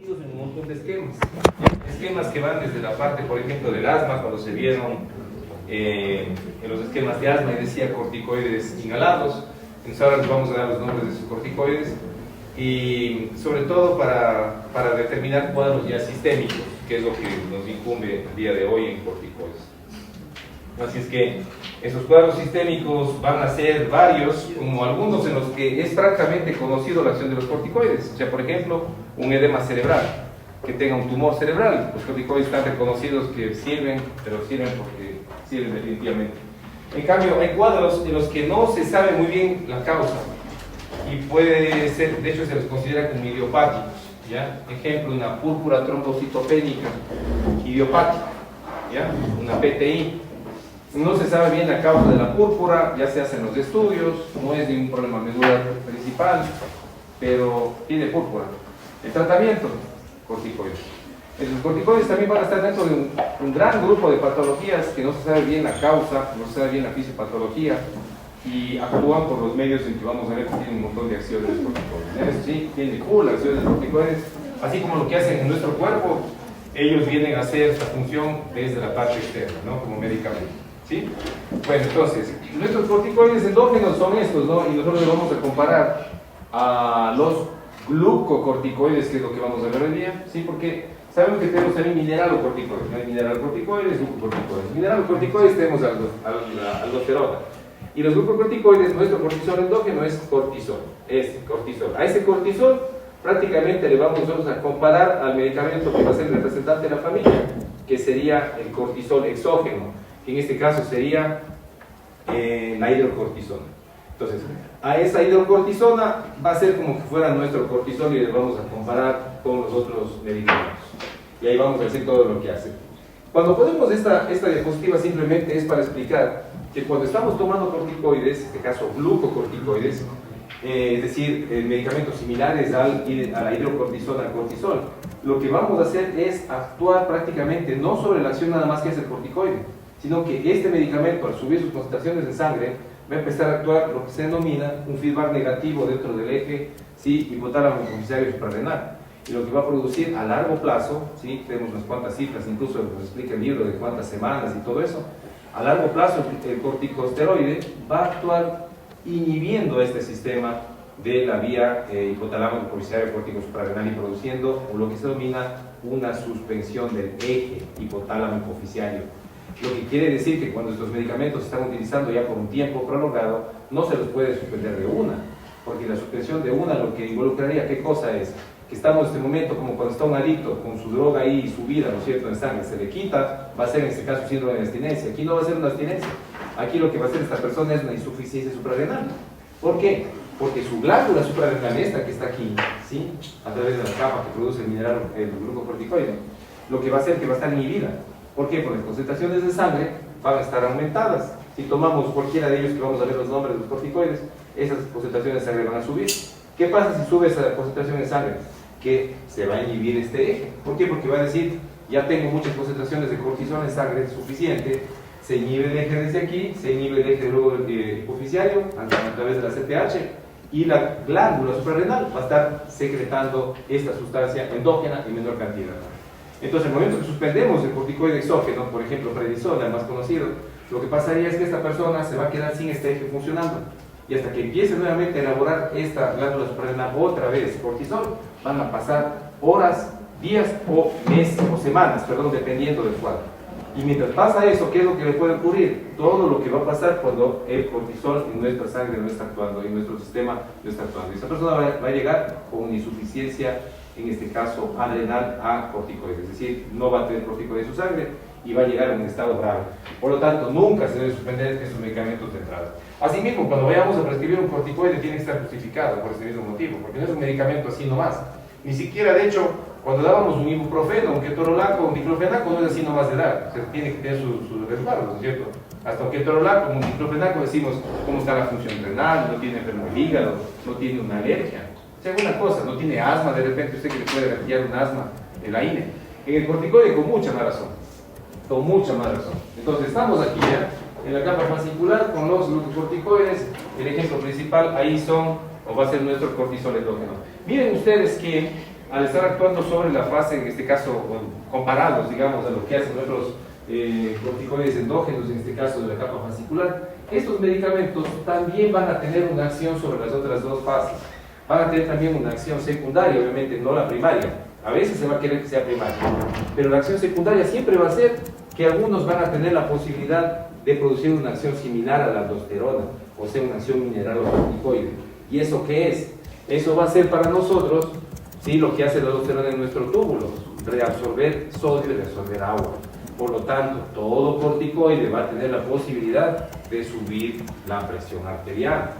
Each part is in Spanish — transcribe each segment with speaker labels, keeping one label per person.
Speaker 1: conocidos en un montón de esquemas. Esquemas que van desde la parte, por ejemplo, del asma, cuando se vieron en los esquemas de asma y decía corticoides inhalados. Entonces ahora les vamos a dar los nombres de esos corticoides y sobre todo para determinar cuadros ya sistémicos, que es lo que nos incumbe el día de hoy en corticoides. Así es que esos cuadros sistémicos van a ser varios, como algunos en los que es prácticamente conocido la acción de los corticoides. O sea, por ejemplo, un edema cerebral, que tenga un tumor cerebral. Los corticoides están reconocidos que sirven, pero sirven porque sirven definitivamente. En cambio, hay cuadros en los que no se sabe muy bien la causa y puede ser, de hecho se los considera como idiopáticos, ¿ya? Ejemplo, una púrpura trombocitopénica idiopática, ¿ya? Una PTI. No se sabe bien la causa de la púrpura, ya se hacen los estudios, no es ningún problema medular principal, pero tiene púrpura. El tratamiento, corticoides. Los corticoides también van a estar dentro de un gran grupo de patologías que no se sabe bien la causa, no se sabe bien la fisiopatología y actúan por los medios en que vamos a ver que tienen un montón de acciones los corticoides. Eso sí, tienen full acciones de corticoides, así como lo que hacen en nuestro cuerpo, ellos vienen a hacer esta función desde la parte externa, ¿no? Como medicamento. ¿Sí? Bueno, entonces, nuestros corticoides endógenos son estos, ¿no? Y nosotros los vamos a comparar a los glucocorticoides, que es lo que vamos a ver hoy día, ¿sí? Porque sabemos que tenemos también mineralocorticoides, ¿no? Hay mineralocorticoides, glucocorticoides. Mineralocorticoides tenemos aldosterona. Y los glucocorticoides, nuestro cortisol endógeno es cortisol, cortisol. A ese cortisol prácticamente le vamos nosotros a comparar al medicamento que va a ser el representante de la familia, que sería el cortisol exógeno, que en este caso sería la hidrocortisona. Entonces, a esa hidrocortisona va a ser como que fuera nuestro cortisol y le vamos a comparar con los otros medicamentos. Y ahí vamos a decir todo lo que hace. Cuando ponemos esta diapositiva simplemente es para explicar que cuando estamos tomando corticoides, en este caso glucocorticoides, es decir, medicamentos similares a la hidrocortisona, al cortisol, lo que vamos a hacer es actuar prácticamente no sobre la acción nada más que es el corticoide, sino que este medicamento, al subir sus concentraciones de sangre, va a empezar a actuar lo que se denomina un feedback negativo dentro del eje, ¿sí? Hipotálamo hipofisario suprarrenal. Y lo que va a producir a largo plazo, ¿sí? Tenemos unas cuantas cifras, incluso nos explica el libro de cuántas semanas y todo eso. A largo plazo, el corticosteroide va a actuar inhibiendo este sistema de la vía hipotálamo hipofisario cortico suprarrenal y produciendo lo que se denomina una suspensión del eje hipotálamo hipofisario. Lo que quiere decir que cuando estos medicamentos se están utilizando ya por un tiempo prolongado, no se los puede suspender de una, porque la suspensión de una lo que involucraría, ¿qué cosa es? Que estamos en este momento como cuando está un adicto con su droga ahí subida, ¿no es cierto?, en sangre, se le quita, va a ser en este caso síndrome de abstinencia. Aquí no va a ser una abstinencia, aquí lo que va a hacer esta persona es una insuficiencia suprarrenal. ¿Por qué? Porque su glándula suprarrenal, esta que está aquí, ¿sí?, a través de la capa que produce el mineral, el glucocorticoide, lo que va a hacer es que va a estar inhibida. ¿Por qué? Porque las concentraciones de sangre van a estar aumentadas. Si tomamos cualquiera de ellos, que vamos a ver los nombres de los corticoides, esas concentraciones de sangre van a subir. ¿Qué pasa si sube esa concentración de sangre? Que se va a inhibir este eje. ¿Por qué? Porque va a decir, ya tengo muchas concentraciones de cortisol en sangre suficiente, se inhibe el eje desde aquí, se inhibe el eje luego del hipoficiario a través de la CTH, y la glándula suprarrenal va a estar secretando esta sustancia endógena en menor cantidad. Entonces, en el momento que suspendemos el corticoide exógeno, por ejemplo, prednisona, el más conocido, lo que pasaría es que esta persona se va a quedar sin este eje funcionando. Y hasta que empiece nuevamente a elaborar esta glándula suprarrenal otra vez cortisol, van a pasar horas, días o meses o semanas, perdón, dependiendo del cuadro. Y mientras pasa eso, ¿qué es lo que le puede ocurrir? Todo lo que va a pasar cuando el cortisol en nuestra sangre no está actuando, en nuestro sistema no está actuando. Y esta persona va a llegar con insuficiencia, en este caso adrenal, a corticoides, es decir, no va a tener corticoides en su sangre y va a llegar a un estado grave. Por lo tanto, nunca se debe suspender estos medicamentos de entrada. Asimismo, cuando vayamos a prescribir un corticoide tiene que estar justificado por ese mismo motivo, porque no es un medicamento así nomás. Ni siquiera, de hecho, cuando dábamos un ibuprofeno, un ketorolaco, un diclofenaco, no es así nomás de dar, o sea, tiene que tener sus resguardos, ¿no es cierto? Hasta un ketorolaco, un diclofenaco, decimos cómo está la función renal, no tiene enfermo el hígado, no tiene una alergia. O sea, alguna cosa, no tiene asma, de repente usted que le puede gatillar un asma en la INE. En el corticoide con mucha más razón, con mucha más razón. Entonces estamos aquí ya, en la capa fascicular con los glucocorticoides, el ejemplo principal ahí son, o va a ser nuestro cortisol endógeno. Miren ustedes que al estar actuando sobre la fase, en este caso, comparados, digamos, a lo que hacen nuestros corticoides endógenos, en este caso de la capa fascicular, estos medicamentos también van a tener una acción sobre las otras dos fases. Van a tener también una acción secundaria, obviamente, no la primaria. A veces se va a querer que sea primaria, pero la acción secundaria siempre va a ser que algunos van a tener la posibilidad de producir una acción similar a la aldosterona, o sea, una acción mineralocorticoide. ¿Y eso qué es? Eso va a ser para nosotros, ¿sí?, lo que hace la aldosterona en nuestro túbulo, reabsorber sodio y reabsorber agua. Por lo tanto, todo corticoide va a tener la posibilidad de subir la presión arterial.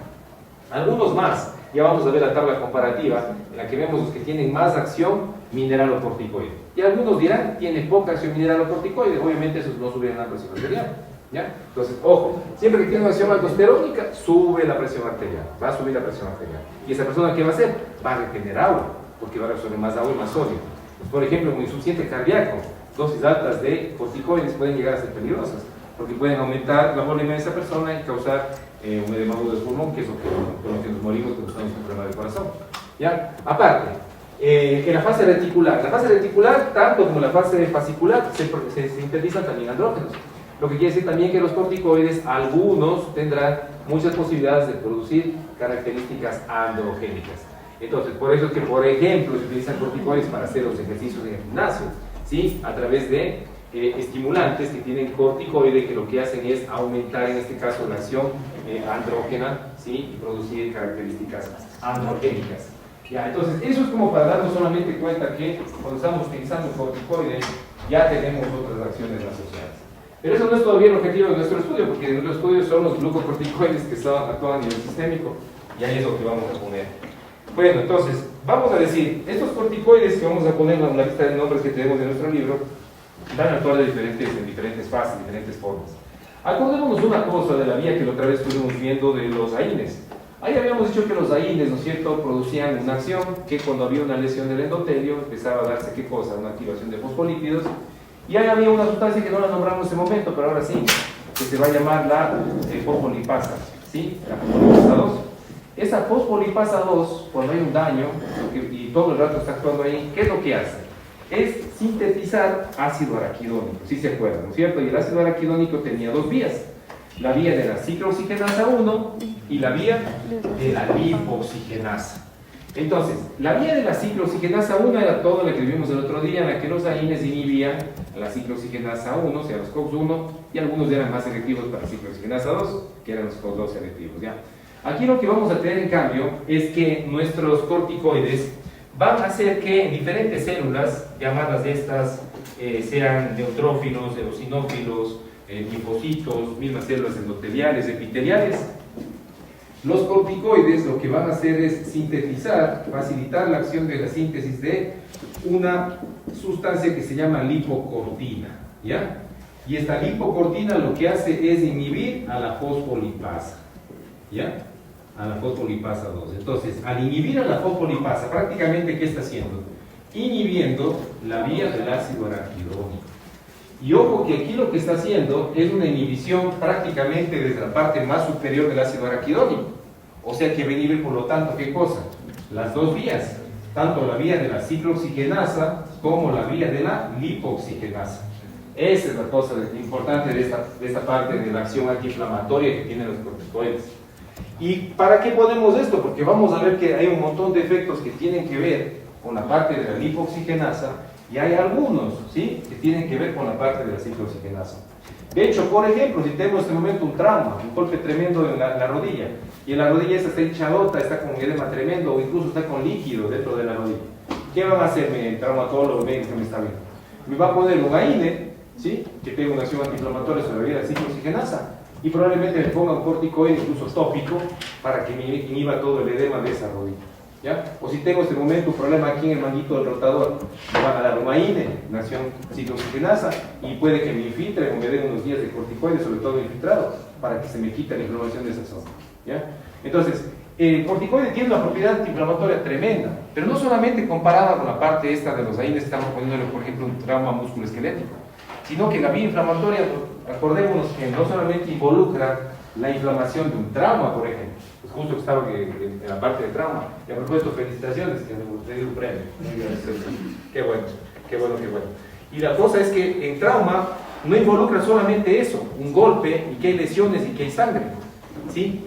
Speaker 1: Algunos más, ya vamos a ver la tabla comparativa, en la que vemos los que tienen más acción mineralocorticoide. Y algunos dirán, tiene poca acción mineralocorticoide, obviamente esos no suben la presión arterial. ¿Ya? Entonces, ojo, siempre que tiene una acción aldosterónica, sube la presión arterial, va a subir la presión arterial. ¿Y esa persona qué va a hacer? Va a retener agua, porque va a absorber más agua y más sodio. Pues, por ejemplo, en un insuficiente cardíaco, dosis altas de corticoides pueden llegar a ser peligrosas, porque pueden aumentar la volumen de esa persona y causar un edema agudo del pulmón, que es lo que, con lo que nos morimos cuando estamos con problema de corazón. ¿Ya? Aparte, en la fase reticular, tanto como la fase fascicular, se sintetizan también andrógenos. Lo que quiere decir también que los corticoides, algunos tendrán muchas posibilidades de producir características androgénicas. Entonces, por eso es que, por ejemplo, se utilizan corticoides para hacer los ejercicios en el gimnasio, ¿sí?, a través de estimulantes que tienen corticoide, que lo que hacen es aumentar, en este caso, la acción andrógena, ¿sí?, y producir características androgénicas. Ya, entonces, eso es como para darnos solamente cuenta que cuando estamos utilizando corticoides, ya tenemos otras acciones asociadas. Pero eso no es todavía el objetivo de nuestro estudio, porque nuestro estudio son los glucocorticoides que actúan a nivel sistémico, y ahí es lo que vamos a poner. Bueno, entonces, vamos a decir, estos corticoides que vamos a poner en la lista de nombres que tenemos en nuestro libro, van a actuar en diferentes fases, diferentes formas. Acordémonos una cosa de la vía que la otra vez estuvimos viendo de los AINES. Ahí habíamos dicho que los AINES, ¿no es cierto?, producían una acción que cuando había una lesión del endotelio empezaba a darse, ¿qué cosa?, una activación de fosfolípidos. Y ahí había una sustancia que no la nombramos en ese momento, pero ahora sí, que se va a llamar la fosfolipasa, ¿sí?, la fosfolipasa 2. Esa fosfolipasa 2, cuando hay un daño y todo el rato está actuando ahí, ¿qué es lo que hace? Es sintetizar ácido araquidónico, si se acuerdan, ¿no es cierto? Y el ácido araquidónico tenía dos vías, la vía de la ciclooxigenasa 1 y la vía de la lipoxigenasa. Entonces, la vía de la ciclooxigenasa 1 era todo lo que vimos el otro día, en la que los AINES inhibían la ciclooxigenasa 1, o sea, los COX-1, y algunos eran más selectivos para la ciclooxigenasa 2, que eran los COX-2 selectivos, ¿ya? Aquí lo que vamos a tener en cambio es que nuestros corticoides van a hacer que diferentes células, llamadas estas, sean neutrófilos, eosinófilos, linfocitos, mismas células endoteliales, epiteliales, los corticoides lo que van a hacer es sintetizar, facilitar la acción de la síntesis de una sustancia que se llama lipocortina, ¿ya? Y esta lipocortina lo que hace es inhibir a la fosfolipasa, ¿ya?, a la fosfolipasa 2. Entonces, al inhibir a la fosfolipasa, prácticamente, ¿qué está haciendo? Inhibiendo la vía del ácido araquidónico. Y ojo que aquí lo que está haciendo es una inhibición prácticamente desde la parte más superior del ácido araquidónico. O sea que va a inhibir, por lo tanto, ¿qué cosa? Las dos vías, tanto la vía de la ciclooxigenasa como la vía de la lipoxigenasa. Esa es la cosa importante de esta parte de la acción antiinflamatoria que tienen los corticoides. ¿Y para qué ponemos esto? Porque vamos a ver que hay un montón de efectos que tienen que ver con la parte de la lipoxigenasa, y hay algunos, ¿sí?, que tienen que ver con la parte de la ciclooxigenasa. De hecho, por ejemplo, si tenemos en este momento un trauma, un golpe tremendo en la rodilla, y en la rodilla esa está hinchadota, está con edema tremendo, o incluso está con líquido dentro de la rodilla, ¿qué van a hacer el traumatólogo médico que me está viendo? Me va a poner un AINE, ¿sí?, que tenga una acción antiinflamatoria sobre la vía de la ciclooxigenasa, y probablemente me ponga un corticoide, incluso tópico, para que me inhiba todo el edema de esa rodilla, ¿ya? O si tengo en este momento un problema aquí en el manguito del rotador, me van a dar una AINE, una acción ciclooxigenasa, y puede que me infiltre o me den unos días de corticoides, sobre todo infiltrados, para que se me quite la inflamación de esa zona, ¿ya? Entonces, el corticoide tiene una propiedad antiinflamatoria tremenda, pero no solamente comparada con la parte esta de los AINES, estamos poniéndole, por ejemplo, un trauma musculoesquelético, sino que la vía inflamatoria, acordémonos que no solamente involucra la inflamación de un trauma, por ejemplo. Pues justo que estaba en la parte de trauma. Y a propósito, felicitaciones, que me dio un premio. Qué bueno, qué bueno, qué bueno. Y la cosa es que en trauma no involucra solamente eso, un golpe y que hay lesiones y que hay sangre. ¿Sí?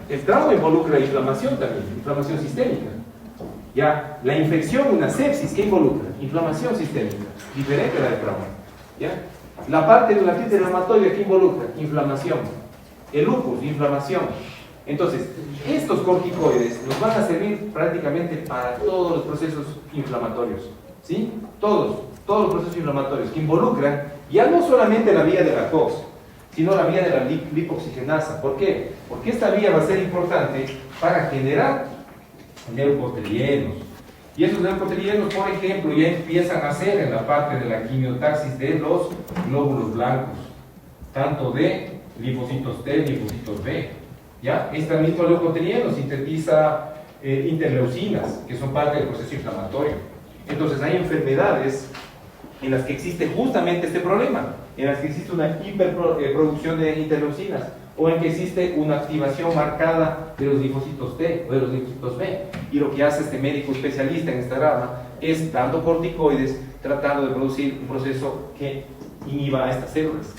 Speaker 1: El trauma involucra inflamación también, inflamación sistémica. Ya, la infección, una sepsis, ¿qué involucra? Inflamación sistémica, diferente a la del trauma. ¿Ya? La parte de la artritis reumatoide, ¿qué involucra? Inflamación. El lupus, inflamación. Entonces, estos corticoides nos van a servir prácticamente para todos los procesos inflamatorios. ¿Sí? Todos los procesos inflamatorios que involucran ya no solamente la vía de la COX, sino la vía de la lipoxigenasa. ¿Por qué? Porque esta vía va a ser importante para generar leucotrienos. Y esos leucotrienos, por ejemplo, ya empiezan a hacer en la parte de la quimiotaxis de los glóbulos blancos, tanto de linfocitos T, linfocitos B. ¿Ya? Este mismo leucotrieno sintetiza interleucinas, que son parte del proceso inflamatorio. Entonces hay enfermedades en las que existe justamente este problema, en las que existe una hiperproducción de interleucinas, o en que existe una activación marcada de los linfocitos T o de los linfocitos B. Y lo que hace este médico especialista en esta rama es, dando corticoides, tratando de producir un proceso que inhiba a estas células.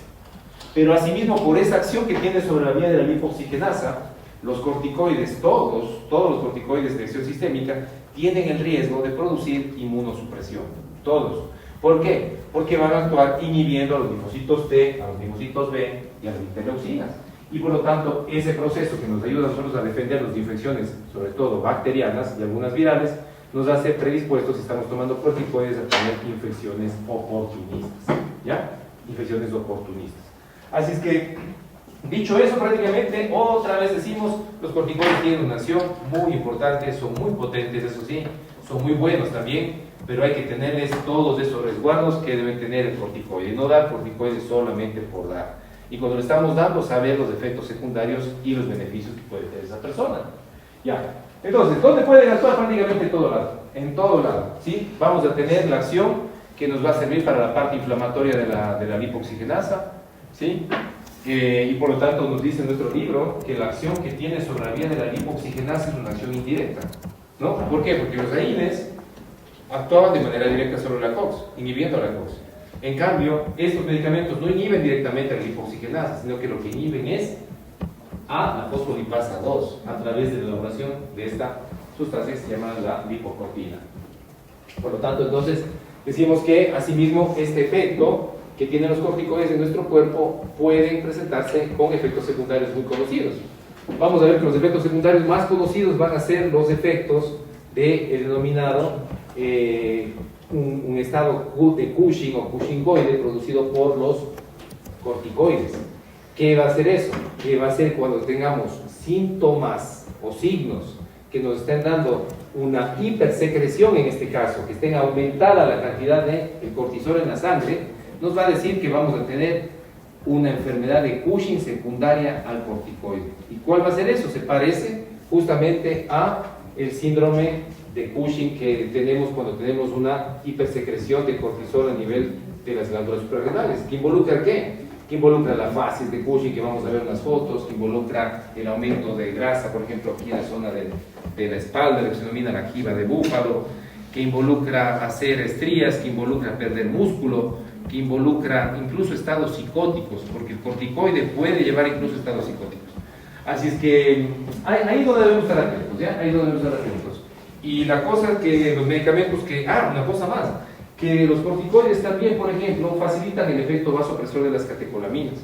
Speaker 1: Pero asimismo, por esa acción que tiene sobre la vía de la lipoxigenasa, los corticoides, todos los corticoides de acción sistémica, tienen el riesgo de producir inmunosupresión. Todos. ¿Por qué? Porque van a actuar inhibiendo a los linfocitos T, a los linfocitos B y a las interleucinas. Y por lo tanto, ese proceso que nos ayuda a nosotros a defendernos de infecciones, sobre todo bacterianas y algunas virales, nos hace predispuestos, si estamos tomando corticoides, a tener infecciones oportunistas. ¿Ya? Infecciones oportunistas. Así es que, dicho eso, prácticamente, otra vez decimos, los corticoides tienen una acción muy importante, son muy potentes, eso sí, son muy buenos también, pero hay que tenerles todos esos resguardos que deben tener el corticoide, no dar corticoides solamente por dar. Y cuando le estamos dando, saber los efectos secundarios y los beneficios que puede tener esa persona. Ya. Entonces, ¿dónde pueden actuar? Prácticamente en todo lado. En todo lado. ¿Sí? Vamos a tener la acción que nos va a servir para la parte inflamatoria de la lipoxigenasa. ¿Sí? Y por lo tanto nos dice en nuestro libro que la acción que tiene sobre la vía de la lipoxigenasa es una acción indirecta. ¿No? ¿Por qué? Porque los AINES actuaban de manera directa sobre la COX, inhibiendo la COX. En cambio, estos medicamentos no inhiben directamente a la lipoxigenasa, sino que lo que inhiben es a la fosfolipasa 2 a través de la elaboración de esta sustancia que se llama la lipoproteína. Por lo tanto, entonces, decimos que asimismo este efecto que tienen los corticoides en nuestro cuerpo pueden presentarse con efectos secundarios muy conocidos. Vamos a ver que los efectos secundarios más conocidos van a ser los efectos del denominado un estado de Cushing o Cushingoide producido por los corticoides. ¿Qué va a hacer eso? Que va a ser cuando tengamos síntomas o signos que nos estén dando una hipersecreción, en este caso, que estén aumentada la cantidad de cortisol en la sangre, nos va a decir que vamos a tener una enfermedad de Cushing secundaria al corticoide. ¿Y cuál va a ser eso? Se parece justamente a el síndrome de Cushing que tenemos cuando tenemos una hipersecreción de cortisol a nivel de las glándulas suprarrenales. ¿Que involucra qué? Que involucra la fases de Cushing, que vamos a ver en las fotos, que involucra el aumento de grasa, por ejemplo, aquí en la zona de la espalda, lo que se denomina la jiba de búfalo, que involucra hacer estrías, que involucra perder músculo, que involucra incluso estados psicóticos, porque el corticoide puede llevar incluso estados psicóticos. Así es que ahí es donde debemos estar atentos, ¿ya? Ahí es donde debemos estar atentos. Y la cosa es que los medicamentos que... una cosa más, que los corticoides también, por ejemplo, facilitan el efecto vasopresor de las catecolaminas.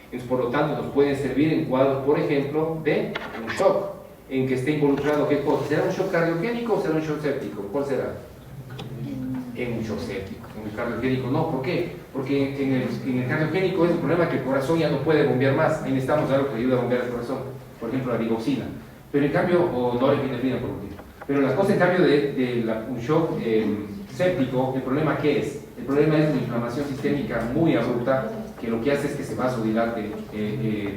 Speaker 1: Entonces, por lo tanto, nos pueden servir en cuadros, por ejemplo, de un shock, en que esté involucrado, ¿qué cosa? ¿Será un shock cardiogénico o será un shock séptico? ¿Cuál será? En un shock séptico. En el cardiogénico no. ¿Por qué? Porque en el cardiogénico es el problema que el corazón ya no puede bombear más. Ahí necesitamos algo que ayude a bombear el corazón. Por ejemplo, la digoxina. Pero en cambio, o norepinefrina por último. Pero la cosa en cambio de un shock séptico, ¿el problema qué es? El problema es una inflamación sistémica muy abrupta que lo que hace es que se vasodilate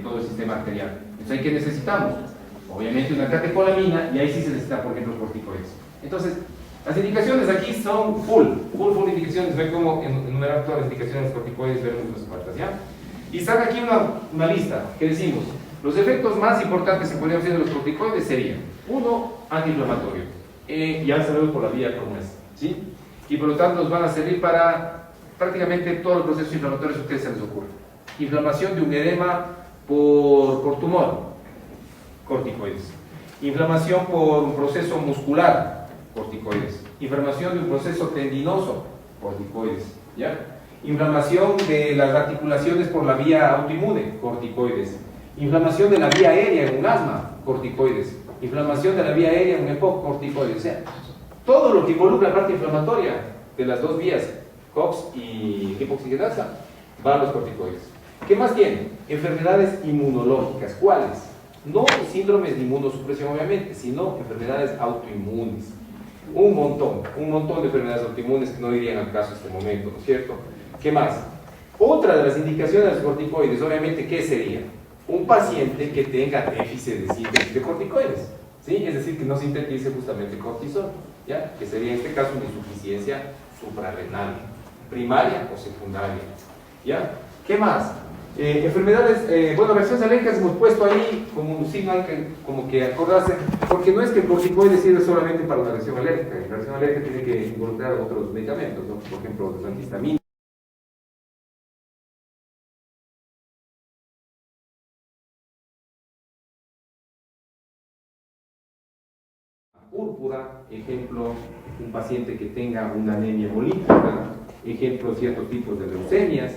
Speaker 1: todo el sistema arterial. Entonces, ¿ahí qué necesitamos? Obviamente una catecolamina, y ahí sí se necesita, por ejemplo, corticoides. Entonces, las indicaciones aquí son full indicaciones. Ven cómo enumerar todas las indicaciones de los corticoides, vemos unas cuantas, ¿ya? Y sale aquí una lista que decimos, Los efectos más importantes que podríamos decir de los corticoides serían, uno, antiinflamatorio. Ya sabemos por la vía como es, ¿sí? Y por lo tanto nos van a servir para prácticamente todos los procesos inflamatorios que a ustedes se les ocurra. Inflamación de un edema por tumor, corticoides. Inflamación por un proceso muscular, corticoides. Inflamación de un proceso tendinoso, corticoides, ¿ya? Inflamación de las articulaciones por la vía autoinmune, corticoides. Inflamación de la vía aérea en un asma, corticoides. Inflamación de la vía aérea en un EPOC, corticoides. O sea, todo lo que involucra la parte inflamatoria de las dos vías, COX y hipoxigenasa, va a los corticoides. ¿Qué más tiene? Enfermedades inmunológicas. ¿Cuáles? No síndromes de inmunosupresión, obviamente, sino enfermedades autoinmunes. Un montón de enfermedades autoinmunes que no irían al caso en este momento, ¿no es cierto? ¿Qué más? Otra de las indicaciones de los corticoides, obviamente, ¿qué sería? Un paciente que tenga déficit de síntesis de corticoides, ¿sí? Es decir, que no sintetice justamente cortisol, ¿ya? Que sería en este caso una insuficiencia suprarrenal, primaria o secundaria, ¿ya? ¿Qué más? Enfermedades, reacciones alérgicas hemos puesto ahí como un signo, hay que, como que acordarse, porque no es que el corticoide sirve solamente para una reacción alérgica. La reacción alérgica tiene que involucrar otros medicamentos, ¿no? Por ejemplo, los antihistamínicos, púrpura, ejemplo, un paciente que tenga una anemia hemolítica, ejemplo, ciertos tipos de leucemias,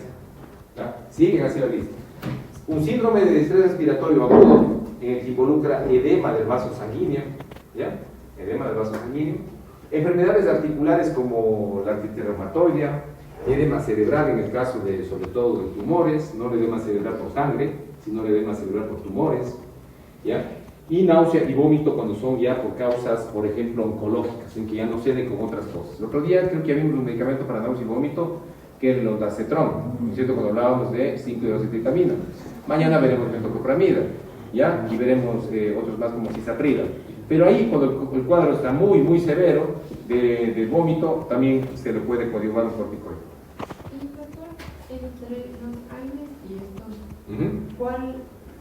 Speaker 1: ¿ya? Siguen así la lista. Un síndrome de distrés respiratorio agudo en el que involucra edema del vaso sanguíneo, ¿ya? Edema del vaso sanguíneo. Enfermedades articulares como la artritis reumatoide, edema cerebral en el caso de, sobre todo, de tumores, no el edema cerebral por sangre, sino el edema cerebral por tumores, ¿ya? Y náusea y vómito cuando son ya por causas, por ejemplo, oncológicas, en que ya no ceden con otras cosas. El otro día creo que había un medicamento para náusea y vómito, que es el ondansetron, ¿no es cierto? Cuando hablábamos de 5-hidroxitritamina. Mañana veremos metoclopramida, ¿ya? Y veremos otros más como cisaprida. Pero ahí, cuando el cuadro está muy severo de vómito, también se le puede coadyuvar los corticoides.
Speaker 2: Entre los AINES y estos, ¿cuál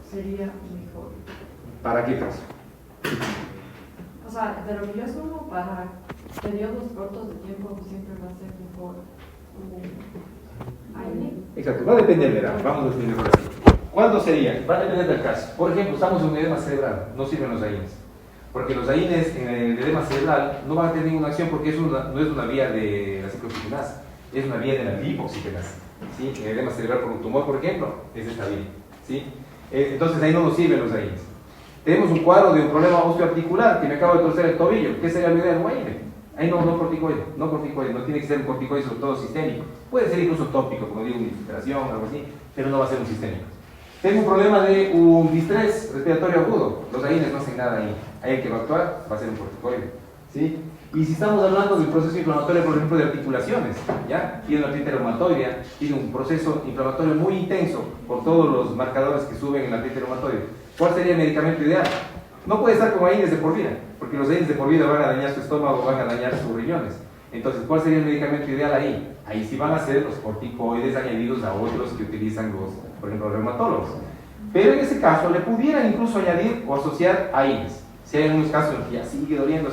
Speaker 2: sería mejor?
Speaker 1: ¿Para qué caso?
Speaker 2: O sea, de lo que yo asumo, para periodos cortos de tiempo siempre va a ser mejor un AINE.
Speaker 1: Exacto, va a depender, verá, vamos a definir por así. ¿Cuándo sería? Va a depender del caso. Por ejemplo, estamos en un edema cerebral, no sirven los AINES. Porque los AINES en el edema cerebral no van a tener ninguna acción porque no es una vía de la ciclooxigenasa, es una vía de la lipoxigenasa. ¿Sí? En el edema cerebral por un tumor, por ejemplo, es esta vía. ¿Sí? Entonces ahí no nos sirven los AINES. Tenemos un cuadro de un problema osteoarticular, que me acabo de torcer el tobillo. ¿Qué sería la idea de un AINE? Ahí no corticoide, no tiene que ser un corticoide sobre todo sistémico. Puede ser incluso tópico, como digo, una infiltración o algo así, pero no va a ser un sistémico. Tengo un problema de un distrés respiratorio agudo, los AINES no hacen nada ahí. Ahí hay que actuar, va a ser un corticoide, ¿sí? Y si estamos hablando de un proceso inflamatorio, por ejemplo, de articulaciones, ¿ya? Tiene una artritis reumatoide, tiene un proceso inflamatorio muy intenso por todos los marcadores que suben en la artritis reumatoide. ¿Cuál sería el medicamento ideal? No puede estar con AINES de por vida, porque los AINES de por vida van a dañar su estómago, van a dañar sus riñones. Entonces, ¿cuál sería el medicamento ideal ahí? Ahí sí van a ser los corticoides añadidos a otros que utilizan por ejemplo, los reumatólogos. Pero en ese caso le pudieran incluso añadir o asociar AINES. Si hay algunos casos en que ya sigue doliendo, a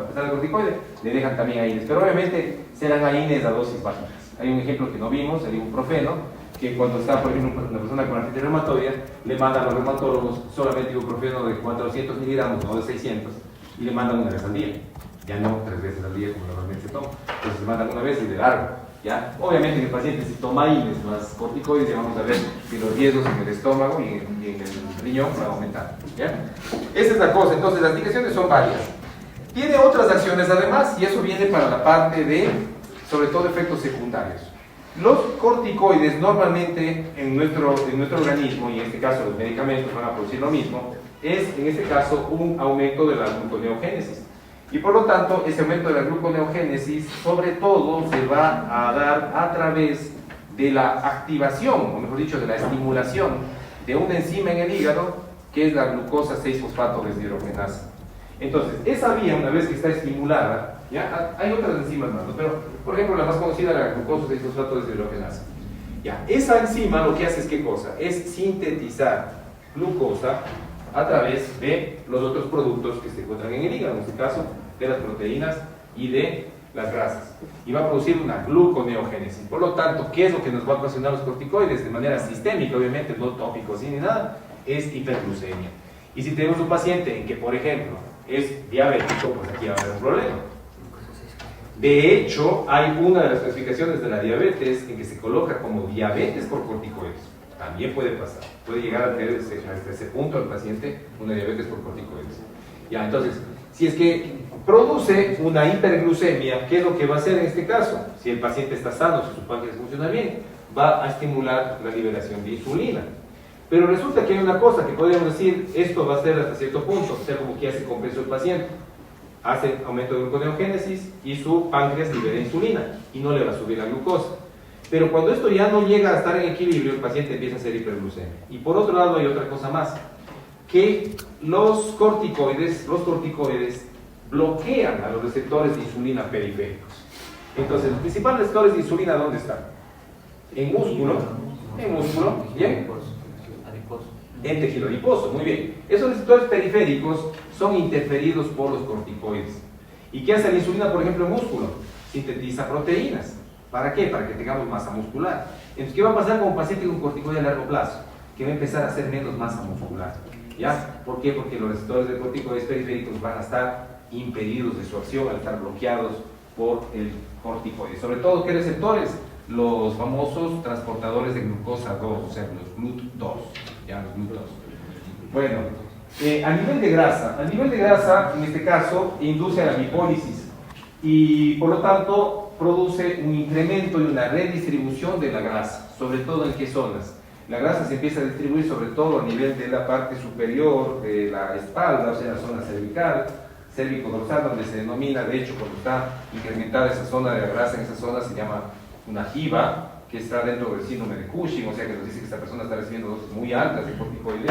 Speaker 1: pesar del corticoide, le dejan también AINES. Pero obviamente serán AINES a dosis bajas. Hay un ejemplo que no vimos, el ibuprofeno, que cuando está, por ejemplo, una persona con artritis reumatoide, le mandan a los reumatólogos solamente ibuprofeno de 400 miligramos, no de 600, y le mandan una vez al día. Ya no 3 veces al día como normalmente se toma. Entonces le mandan una vez y de largo. ¿Ya? Obviamente que el paciente si toma AINES más corticoides, ya vamos a ver que los riesgos en el estómago y en el riñón van a aumentar. ¿Ya? Esa es la cosa. Entonces las indicaciones son varias. Tiene otras acciones además, y eso viene para la parte de, sobre todo, efectos secundarios. Los corticoides normalmente en nuestro organismo, y en este caso los medicamentos van a producir lo mismo, es en este caso un aumento de la gluconeogénesis. Y por lo tanto, ese aumento de la gluconeogénesis sobre todo se va a dar a través de la activación, o mejor dicho, de la estimulación de una enzima en el hígado que es la glucosa 6-fosfato deshidrogenasa. Entonces, esa vía, una vez que está estimulada, ¿ya? Hay otras enzimas más, ¿no? Pero, por ejemplo, la más conocida es la glucosa 6-fosfato deshidrogenasa. ¿Ya? Esa enzima lo que hace es ¿qué cosa? Es sintetizar glucosa a través de los otros productos que se encuentran en el hígado, en este caso de las proteínas y de las grasas, y va a producir una gluconeogénesis. Por lo tanto, ¿qué es lo que nos va a ocasionar los corticoides? De manera sistémica, obviamente, no tópico, así ni nada, es hiperglucemia. Y si tenemos un paciente en que, por ejemplo, es diabético, pues aquí va a haber un problema. De hecho, hay una de las clasificaciones de la diabetes en que se coloca como diabetes por corticoides. También puede pasar, puede llegar a tener hasta ese punto el paciente una diabetes por corticoides. Ya, entonces, si es que produce una hiperglucemia, ¿qué es lo que va a hacer en este caso? Si el paciente está sano, si su páncreas funciona bien, va a estimular la liberación de insulina. Pero resulta que hay una cosa que podríamos decir, esto va a ser hasta cierto punto, o sea, como que ya se compensó el paciente. Hace aumento de gluconeogénesis y su páncreas libera insulina y no le va a subir la glucosa. Pero cuando esto ya no llega a estar en equilibrio, el paciente empieza a hacer hiperglucemia. Y por otro lado hay otra cosa más, que los corticoides bloquean a los receptores de insulina periféricos. Entonces, los principales receptores de insulina, ¿dónde están? En músculo, ¿bien? En tejido adiposo, muy bien. Esos receptores periféricos son interferidos por los corticoides. ¿Y qué hace la insulina, por ejemplo, en músculo? Sintetiza proteínas. ¿Para qué? Para que tengamos masa muscular. Entonces, ¿qué va a pasar con un paciente con corticoide a largo plazo? Que va a empezar a hacer menos masa muscular. ¿Ya? ¿Por qué? Porque los receptores de corticoides periféricos van a estar impedidos de su acción al estar bloqueados por el corticoide. Sobre todo, ¿qué receptores? Los famosos transportadores de glucosa 2, o sea, los GLUT2. Ya, los GLUT2. Bueno, a nivel de grasa, en este caso, induce a la lipólisis y, por lo tanto, produce un incremento y una redistribución de la grasa, sobre todo en qué zonas. La grasa se empieza a distribuir sobre todo a nivel de la parte superior de la espalda, o sea, la zona cervical, cérvico-dorsal, donde se denomina, de hecho, cuando está incrementada esa zona de la grasa, en esa zona se llama una jiba, que está dentro del síndrome de Cushing, o sea, que nos dice que esta persona está recibiendo dosis muy altas de corticoide,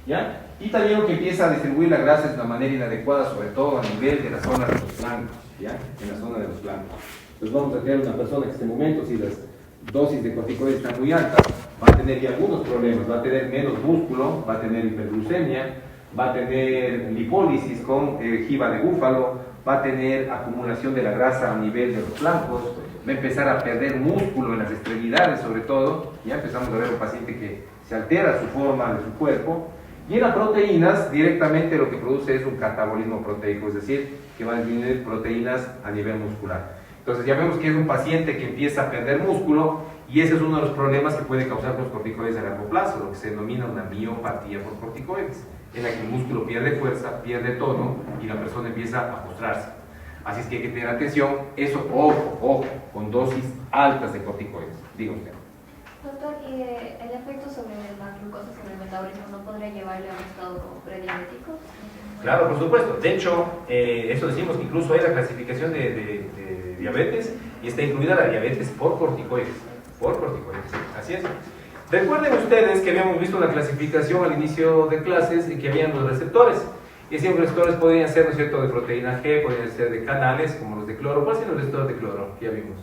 Speaker 1: ¿ya? Y también lo que empieza a distribuir la grasa es de una manera inadecuada, sobre todo a nivel de la zona de los flancos, ¿ya? En la zona de los flancos. Entonces vamos a tener una persona que en este momento, si las dosis de corticoides están muy altas, va a tener ya algunos problemas, va a tener menos músculo, va a tener hiperglucemia, va a tener lipólisis con jiba de búfalo, va a tener acumulación de la grasa a nivel de los flancos, va a empezar a perder músculo en las extremidades sobre todo, ya empezamos a ver un paciente que se altera su forma de su cuerpo, y en las proteínas directamente lo que produce es un catabolismo proteico, es decir, que va a disminuir proteínas a nivel muscular. Entonces ya vemos que es un paciente que empieza a perder músculo y ese es uno de los problemas que puede causar los corticoides a largo plazo, lo que se denomina una miopatía por corticoides, en la que el músculo pierde fuerza, pierde tono y la persona empieza a postrarse. Así es que hay que tener atención, eso, ojo, con dosis altas de corticoides. Diga usted.
Speaker 3: Doctor, ¿y el efecto sobre la glucosa, sobre el metabolismo, no podría llevarle a un estado prediabético?
Speaker 1: Claro, por supuesto. De hecho, eso decimos que incluso hay la clasificación de diabetes y está incluida la diabetes por corticoides. Por corticoides, así es. Recuerden ustedes que habíamos visto una clasificación al inicio de clases en que habían los receptores. Y esos receptores podrían ser, ¿no es cierto?, de proteína G, podrían ser de canales, como los de cloro. ¿Cuáles son los receptores de cloro? Que ya vimos.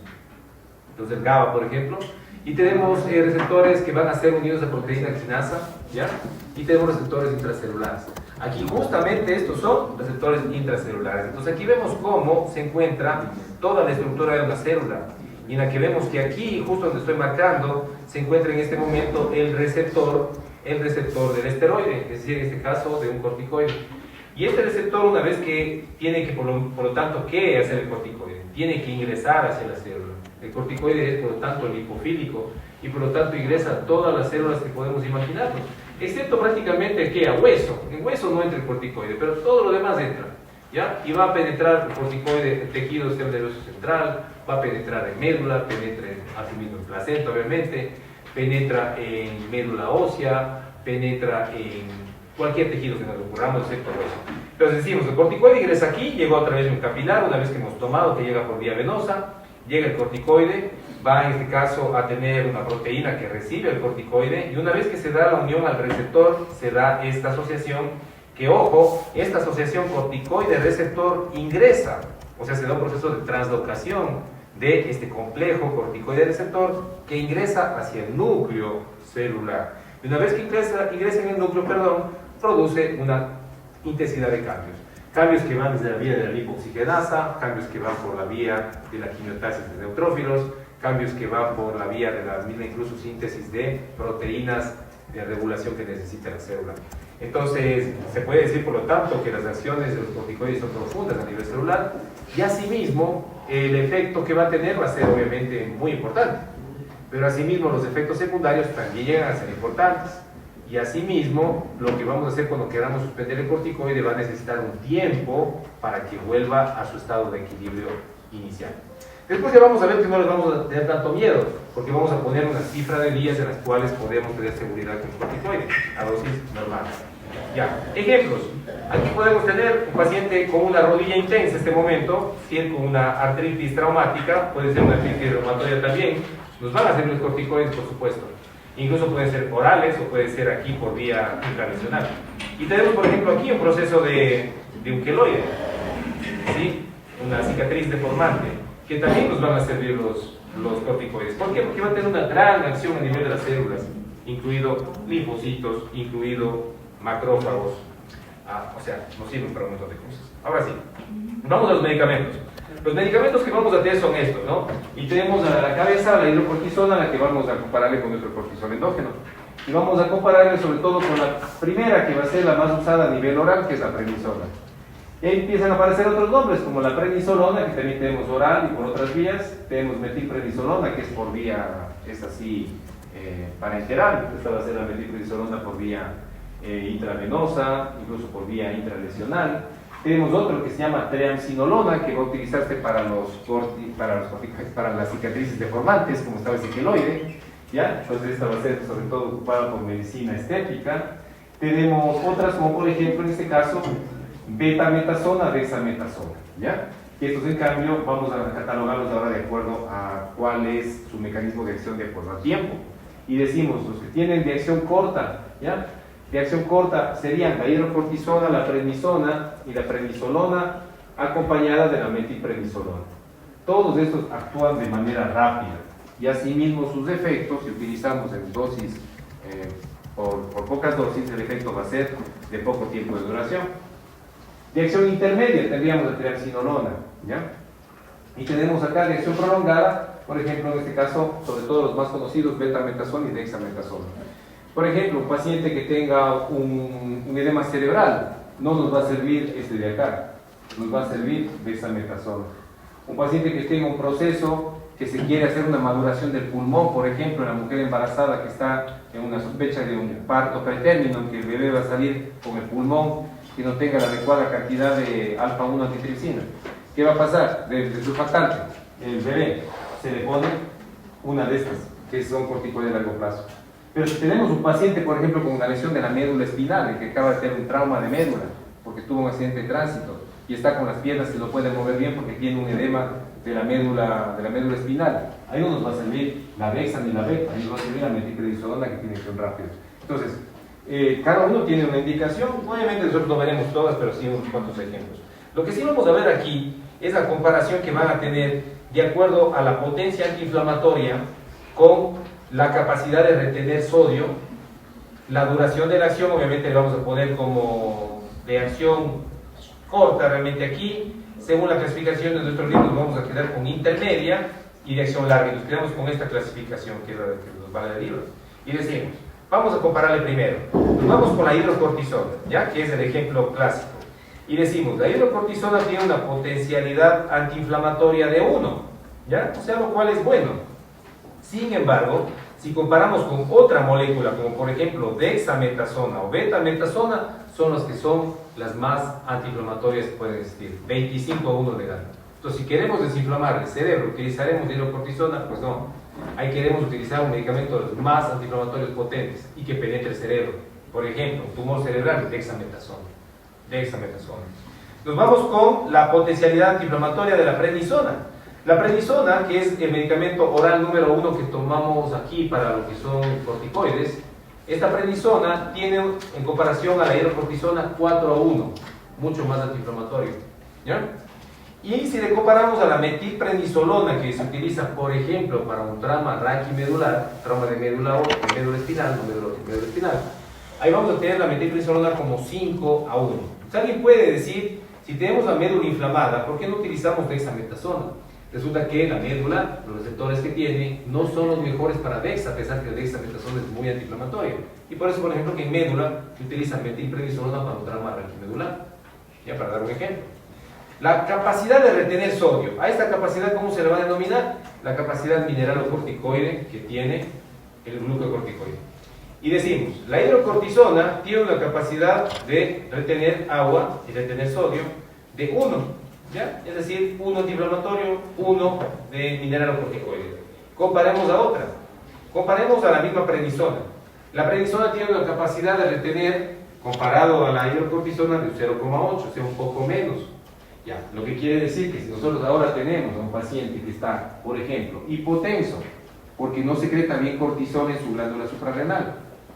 Speaker 1: Los del GABA, por ejemplo. Y tenemos receptores que van a ser unidos a proteína quinasa, ¿ya? Y tenemos receptores intracelulares. Aquí justamente estos son receptores intracelulares. Entonces aquí vemos cómo se encuentra toda la estructura de una célula. Y en la que vemos que aquí, justo donde estoy marcando, se encuentra en este momento el receptor del esteroide, es decir, en este caso de un corticoide. Y este receptor, una vez que tiene que, por lo tanto, ¿qué hacer el corticoide? Tiene que ingresar hacia la célula. El corticoide es, por lo tanto, lipofílico y, por lo tanto, ingresa a todas las células que podemos imaginarnos, excepto prácticamente que a hueso. En hueso no entra el corticoide, pero todo lo demás entra, ¿ya? Y va a penetrar el corticoide en tejido nervioso central, va a penetrar en médula, penetra asimismo en placenta, obviamente, penetra en médula ósea, penetra en cualquier tejido que nos ocurramos, excepto el hueso. Entonces decimos, el corticoide ingresa aquí, llegó a través de un capilar, una vez que hemos tomado, que llega por vía venosa, llega el corticoide, va en este caso a tener una proteína que recibe el corticoide, y una vez que se da la unión al receptor, se da esta asociación, que ojo, esta asociación corticoide-receptor ingresa, o sea, se da un proceso de translocación de este complejo corticoide-receptor que ingresa hacia el núcleo celular. Y una vez que ingresa en el núcleo, produce una intensidad de cambios. Cambios que van desde la vía de la lipoxigenasa, cambios que van por la vía de la quimiotasis de neutrófilos, cambios que van por la vía de la misma incluso síntesis de proteínas de regulación que necesita la célula. Entonces, se puede decir, por lo tanto, que las acciones de los corticoides son profundas a nivel celular y asimismo el efecto que va a tener va a ser obviamente muy importante. Pero asimismo los efectos secundarios también llegan a ser importantes. Y asimismo, lo que vamos a hacer cuando queramos suspender el corticoide va a necesitar un tiempo para que vuelva a su estado de equilibrio inicial. Después ya vamos a ver que no les vamos a tener tanto miedo, porque vamos a poner una cifra de días en las cuales podemos tener seguridad con el corticoide a dosis normales. Ya, ejemplos. Aquí podemos tener un paciente con una rodilla intensa en este momento, si es con una artritis traumática, puede ser una artritis reumatoidea también. Nos van a hacer los corticoides, por supuesto. Incluso pueden ser orales o puede ser aquí por vía intravencional. Y tenemos, por ejemplo, aquí un proceso de un queloide, ¿sí? Una cicatriz deformante, que también nos van a servir los corticoides. ¿Por qué? Porque va a tener una gran acción a nivel de las células, incluido linfocitos, incluido macrófagos. O sea, nos sirven para un montón de cosas. Ahora sí, vamos a los medicamentos. Los medicamentos que vamos a tener son estos, ¿no? Y tenemos a la cabeza la hidrocortisona, la que vamos a compararle con nuestro cortisol endógeno. Y vamos a compararle sobre todo con la primera, que va a ser la más usada a nivel oral, que es la prednisona. Y ahí empiezan a aparecer otros nombres, como la prednisolona, que también tenemos oral y por otras vías. Tenemos metilprednisolona, que es por vía, es así, parenteral. Esta va a ser la metilprednisolona por vía intravenosa, incluso por vía intralesional. Tenemos otro que se llama triamcinolona, que va a utilizarse para las cicatrices deformantes, como estaba ese queloide, ¿ya? Entonces esta va a ser sobre todo ocupada por medicina estética. Tenemos otras, como por ejemplo en este caso, betametasona, dexametasona, ¿ya? Y estos en cambio vamos a catalogarlos ahora de acuerdo a cuál es su mecanismo de acción de acuerdo al tiempo. Y decimos, los que tienen de acción corta, ¿ya? De acción corta serían la hidrocortisona, la prednisona y la prednisolona acompañada de la metilprednisolona. Todos estos actúan de manera rápida y asimismo sus efectos, si utilizamos en dosis por pocas dosis, el efecto va a ser de poco tiempo de duración. De acción intermedia tendríamos la triamcinolona, ¿ya? Y tenemos acá de acción prolongada, por ejemplo en este caso, sobre todo los más conocidos, betametasona y dexametasona. Por ejemplo, un paciente que tenga un edema cerebral, no nos va a servir este de acá, nos va a servir dexametasona. Un paciente que tenga un proceso que se quiere hacer una maduración del pulmón, por ejemplo, en la mujer embarazada que está en una sospecha de un parto pretérmino, que el bebé va a salir con el pulmón que no tenga la adecuada cantidad de alfa-1 antitripsina. ¿Qué va a pasar? Del surfactante, el bebé se le pone una de estas, que son corticoides de largo plazo. Pero si tenemos un paciente, por ejemplo, con una lesión de la médula espinal, que acaba de tener un trauma de médula, porque tuvo un accidente de tránsito, y está con las piernas que no puede mover bien porque tiene un edema de la médula espinal, ahí no nos va a servir la dexa ni la beta, ahí nos va a servir la metilprednisolona, que tiene acción rápida. Entonces, cada uno tiene una indicación, obviamente nosotros no veremos todas, pero sí unos cuantos ejemplos. Lo que sí vamos a ver aquí es la comparación que van a tener de acuerdo a la potencia antiinflamatoria con la capacidad de retener sodio, la duración de la acción, obviamente le vamos a poner como de acción corta realmente aquí, según la clasificación de nuestros libros vamos a quedar con intermedia y de acción larga, y nos quedamos con esta clasificación que es la que nos va a dar el libro. Y decimos, vamos a compararle primero, nos vamos con la hidrocortisona, ¿ya? Que es el ejemplo clásico, y decimos, la hidrocortisona tiene una potencialidad antiinflamatoria de 1, ¿ya? O sea, lo cual es bueno. Sin embargo, si comparamos con otra molécula, como por ejemplo dexametasona o betametasona, son las que son las más antiinflamatorias que pueden existir, 25 a 1 de grado. Entonces, si queremos desinflamar el cerebro, ¿utilizaremos hidrocortisona? Pues no. Ahí queremos utilizar un medicamento de los más antiinflamatorios potentes y que penetre el cerebro. Por ejemplo, tumor cerebral, dexametasona. Nos vamos con la potencialidad antiinflamatoria de la prednisona. La prednisona, que es el medicamento oral número 1 que tomamos aquí para lo que son corticoides, esta prednisona tiene, en comparación a la hidrocortisona, 4 a 1, mucho más antiinflamatorio, ¿ya? Y si le comparamos a la metilprednisolona que se utiliza, por ejemplo, para un trauma raquimedular, trauma de médula espinal, médula espinal, ahí vamos a tener la metilprednisolona como 5 a 1. Entonces, alguien puede decir, si tenemos la médula inflamada, ¿por qué no utilizamos dexametasona? Resulta que la médula, los receptores que tiene, no son los mejores para dexa, a pesar que la dexametasona es muy antiinflamatoria. Y por eso, por ejemplo, que en médula se utiliza metilprednisolona para un trauma raquimedular. Ya para dar un ejemplo. La capacidad de retener sodio. A esta capacidad, ¿cómo se le va a denominar? La capacidad mineralocorticoide que tiene el glucocorticoide. Y decimos, la hidrocortisona tiene una capacidad de retener agua y retener sodio de 1, ¿ya? Es decir, 1 antiinflamatorio, 1 de mineralocorticoide. Comparemos a otra. Comparemos a la misma prednisona. La prednisona tiene una capacidad de retener, comparado a la hidrocortisona, de 0,8, o sea, un poco menos. Ya, lo que quiere decir que si nosotros ahora tenemos a un paciente que está, por ejemplo, hipotenso, porque no secreta bien cortisona en su glándula suprarrenal,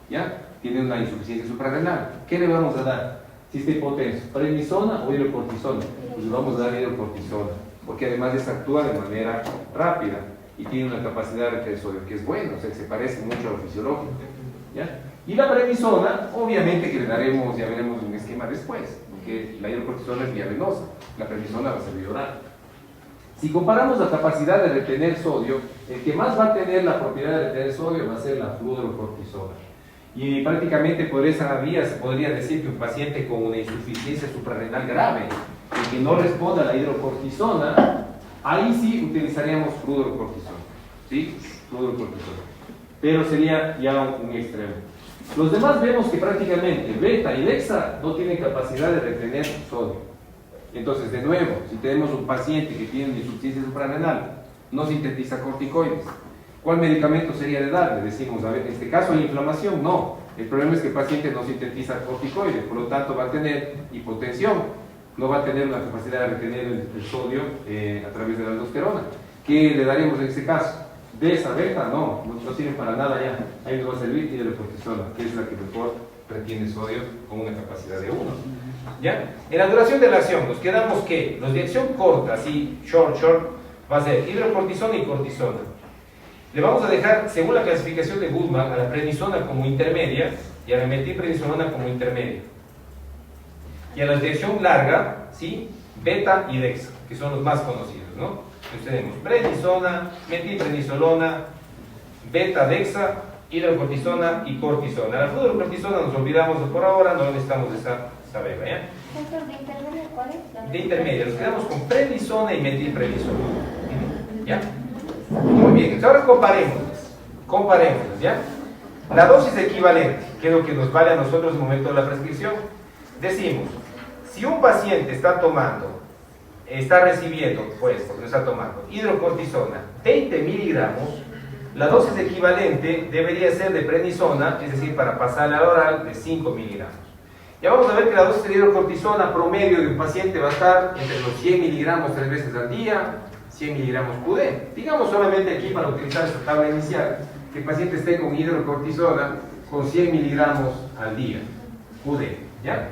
Speaker 1: ¿ya? Tiene una insuficiencia suprarrenal, ¿qué le vamos a dar? Si está hipotenso, prednisona o hidrocortisona, pues le vamos a dar hidrocortisona, porque además esta actúa de manera rápida y tiene una capacidad de retener sodio que es buena, o sea, que se parece mucho a lo fisiológico, ¿ya? Y la prednisona, obviamente que le daremos, ya veremos un esquema después, porque la hidrocortisona es vía venosa, la prednisona va a ser vía oral. Si comparamos la capacidad de retener sodio, el que más va a tener la propiedad de retener sodio va a ser la fludrocortisona. Y prácticamente por esa vía se podría decir que un paciente con una insuficiencia suprarrenal grave, el que no responda a la hidrocortisona, ahí sí utilizaríamos fludrocortisona, ¿sí? Fludrocortisona. Pero sería ya un extremo. Los demás vemos que prácticamente beta y dexa no tienen capacidad de retener sodio. Entonces, de nuevo, si tenemos un paciente que tiene una insuficiencia suprarrenal, no sintetiza corticoides, ¿cuál medicamento sería de darle? Decimos, a ver, en este caso hay inflamación, no. El problema es que el paciente no sintetiza corticoides, por lo tanto va a tener hipotensión, no va a tener una capacidad de retener el sodio a través de la aldosterona. ¿Qué le daríamos en este caso? De esa beta, no sirven para nada ya. Ahí nos va a servir hidrocortisona, que es la que mejor retiene sodio con una capacidad de 1. ¿Ya? En la duración de la acción, nos quedamos que los de acción corta, así, short, va a ser hidrocortisona y cortisona. Le vamos a dejar, según la clasificación de Goodman, a la prednisona como intermedia y a la metilprednisolona como intermedia. Y a la de acción larga, ¿sí? Beta y dexa, que son los más conocidos, ¿no? Entonces tenemos prednisona, metilprednisolona, beta, dexa, hidrocortisona y cortisona. La fludrocortisona nos olvidamos por ahora, no necesitamos esa beba, ¿ya?
Speaker 3: ¿De intermedia cuál es?
Speaker 1: De intermedia, nos quedamos con prednisona y metilprednisolona. ¿Ya? Muy bien, entonces ahora comparemos, ¿ya? La dosis equivalente, que es lo que nos vale a nosotros en el momento de la prescripción. Decimos, si un paciente está recibiendo, pues, porque está tomando hidrocortisona 20 miligramos, la dosis equivalente debería ser de prednisona, es decir, para pasarle al oral, de 5 miligramos. Ya vamos a ver que la dosis de hidrocortisona promedio de un paciente va a estar entre los 100 miligramos 3 veces al día, 100 miligramos QD. Digamos solamente aquí, para utilizar esta tabla inicial, que el paciente esté con hidrocortisona con 100 miligramos al día, QD, ¿ya?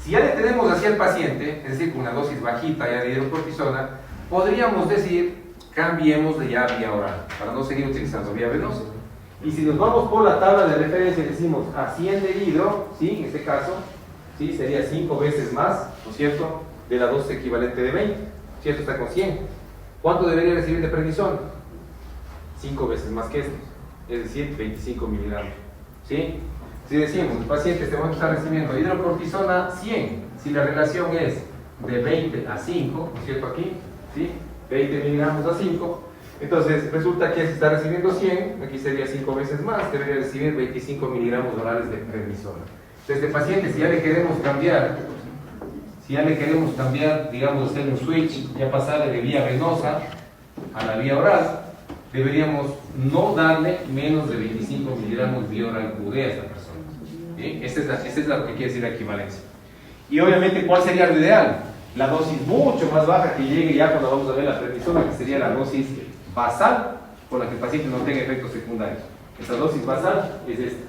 Speaker 1: Si ya le tenemos así al paciente, es decir, con una dosis bajita ya de hidrocortisona, podríamos decir, cambiemos de ya vía oral, para no seguir utilizando vía venosa. Y si nos vamos por la tabla de referencia, decimos a 100 de hidro, ¿sí? En este caso, ¿sí? Sería 5 veces más, ¿no es cierto?, de la dosis equivalente de 20, ¿cierto? Está con 100. ¿Cuánto debería recibir de prednisona? 5 veces más que esto, es decir, 25 miligramos, ¿sí? Si decimos, el paciente este momento está recibiendo hidrocortisona 100, si la relación es de 20 a 5, ¿no es cierto aquí? ¿Sí? 20 miligramos a 5, entonces resulta que si está recibiendo 100, aquí sería 5 veces más, debería recibir 25 miligramos orales de prednisona. Entonces, este paciente, si ya le queremos cambiar, digamos, hacer un switch, ya pasarle de vía venosa a la vía oral, deberíamos no darle menos de 25 miligramos vía oral QD a esta persona. ¿Sí? Esta es lo que quiere decir la equivalencia. Y obviamente, ¿cuál sería lo ideal? La dosis mucho más baja que llegue ya cuando vamos a ver la prednisona, que sería la dosis basal, con la que el paciente no tenga efectos secundarios. Esta dosis basal es esta,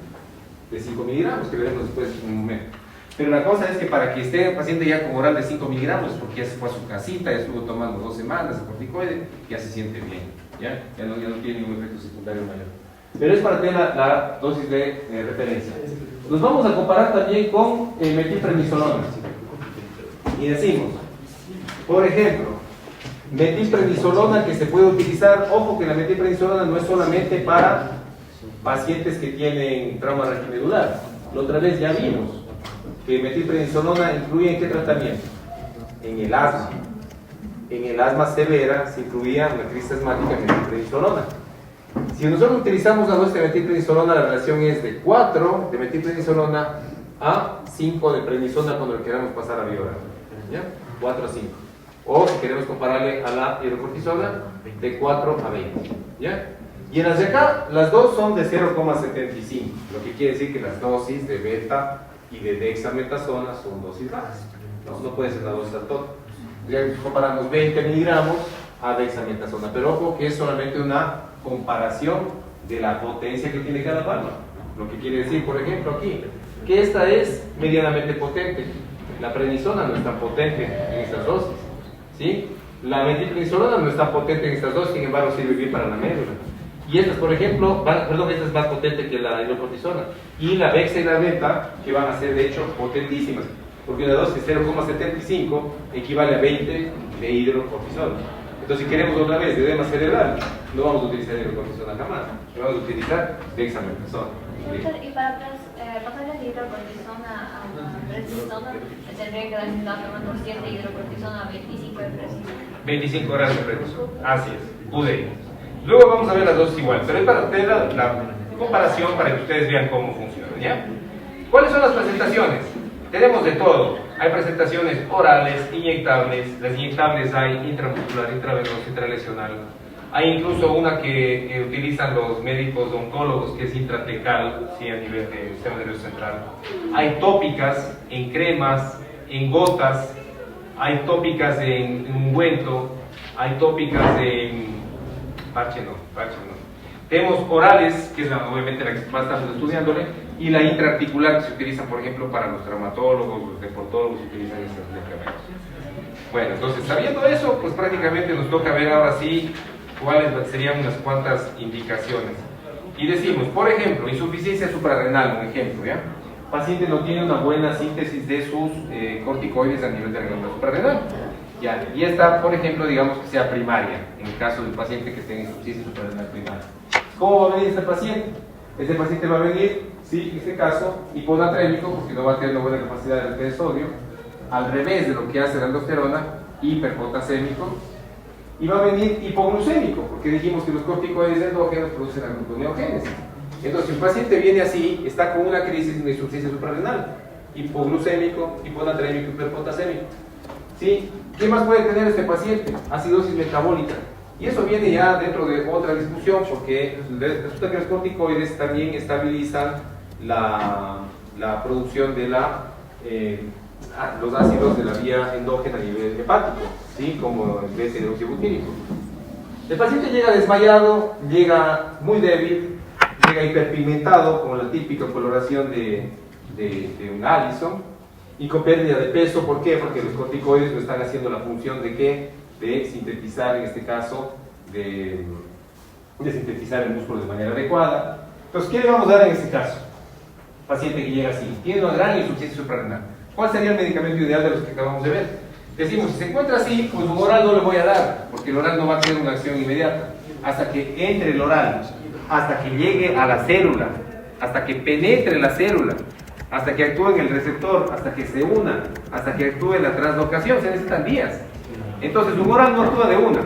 Speaker 1: de 5 miligramos, que veremos después en un momento. Pero la cosa es que para que esté el paciente ya con oral de 5 miligramos, porque ya se fue a su casita, ya estuvo tomando 2 semanas de corticoide, ya se siente bien, ya no tiene ningún efecto secundario mayor. Pero es para tener la dosis de referencia. Nos vamos a comparar también con metilprednisolona. Y decimos, por ejemplo, metilprednisolona que se puede utilizar, ojo que la metilprednisolona no es solamente para pacientes que tienen trauma retromedular. La otra vez ya vimos que metilprednisolona incluye ¿en qué tratamiento? En el asma. En el asma severa se incluía una crisis asmática de metilprednisolona. Si nosotros utilizamos la dosis de metilprednisolona, la relación es de 4 de metilprednisolona a 5 de prednisona cuando le queramos pasar a vía oral. ¿Ya? 4 a 5. O si queremos compararle a la hidrocortisona, de 4 a 20. ¿Ya? Y en las de acá, las dos son de 0,75, lo que quiere decir que las dosis de beta y de dexametasona son dosis bajas. No puede ser la dosis al todo. Ya comparamos 20 miligramos a dexametasona, pero ojo que es solamente una comparación de la potencia que tiene cada fármaco. Lo que quiere decir, por ejemplo, aquí, que esta es medianamente potente. La prednisona no es tan potente en estas dosis, ¿sí? La metilprednisolona no es tan potente en estas dosis, sin embargo sirve bien para la médula. Y estas, por ejemplo, esta es más potente que la hidrocortisona. Y la bexa y la beta, que van a ser de hecho potentísimas, porque una dosis de 0,75 equivale a 20 de hidrocortisona. Entonces, si queremos otra vez de edema cerebral, no vamos a utilizar hidrocortisona jamás, vamos a utilizar dexametasona.
Speaker 3: Y para pasarle de hidrocortisona a prednisona, tendría que darse la tomando 7 de hidrocortisona a 25 de prednisona.
Speaker 1: 25 horas de prednisona, así es, UDI. Luego vamos a ver las dosis igual, pero es para tener la comparación para que ustedes vean cómo funciona, ¿ya? ¿Cuáles son las presentaciones? Tenemos de todo. Hay presentaciones orales, inyectables. Las inyectables hay intramuscular, intravenosa, intralesional. Hay incluso una que utilizan los médicos oncólogos, que es intratecal, sí, a nivel del sistema nervioso central. Hay tópicas en cremas, en gotas. Hay tópicas en ungüento. Hay tópicas en parche no. Tenemos orales, que es obviamente la que más estamos estudiándole, y la intraarticular que se utiliza, por ejemplo, para los traumatólogos, los deportólogos utilizan estos medicamentos. Bueno, entonces, sabiendo eso, pues prácticamente nos toca ver ahora sí cuáles serían unas cuantas indicaciones. Y decimos, por ejemplo, insuficiencia suprarrenal, un ejemplo, ¿ya? El paciente no tiene una buena síntesis de sus corticoides a nivel de la glándula suprarrenal. ¿Ya? Y esta, por ejemplo, digamos que sea primaria, en el caso del paciente que tenga insuficiencia suprarrenal primaria. ¿Cómo va a venir este paciente? Este paciente va a venir, sí, en este caso, hiponatrémico, porque no va a tener una buena capacidad de retener sodio, al revés de lo que hace la aldosterona, hiperpotasémico, y va a venir hipoglucémico, porque dijimos que los corticoides endógenos producen la gluconeogénesis. Entonces, si un paciente viene así, está con una crisis de insuficiencia suprarrenal, hipoglucémico, hiponatrémico, hiperpotasémico. ¿Sí? ¿Qué más puede tener este paciente? Acidosis metabólica. Y eso viene ya dentro de otra discusión, porque resulta que los corticoides también estabilizan la producción de los ácidos de la vía endógena a nivel hepático, ¿sí? Como el beta-hidroxibutírico. El paciente llega desmayado, llega muy débil, llega hiperpigmentado, con la típica coloración de un Allison, y con pérdida de peso. ¿Por qué? Porque los corticoides no están haciendo la función de ¿qué? De sintetizar, en este caso, de sintetizar el músculo de manera adecuada. Entonces, ¿qué le vamos a dar en este caso? Paciente que llega así, tiene una gran insuficiencia suprarrenal. ¿Cuál sería el medicamento ideal de los que acabamos de ver? Decimos, si se encuentra así, pues un oral no le voy a dar, porque el oral no va a tener una acción inmediata. Hasta que entre el oral, hasta que llegue a la célula, hasta que penetre la célula, hasta que actúe en el receptor, hasta que se una, hasta que actúe en la translocación, se necesitan días. Entonces, un oral no actúa de una,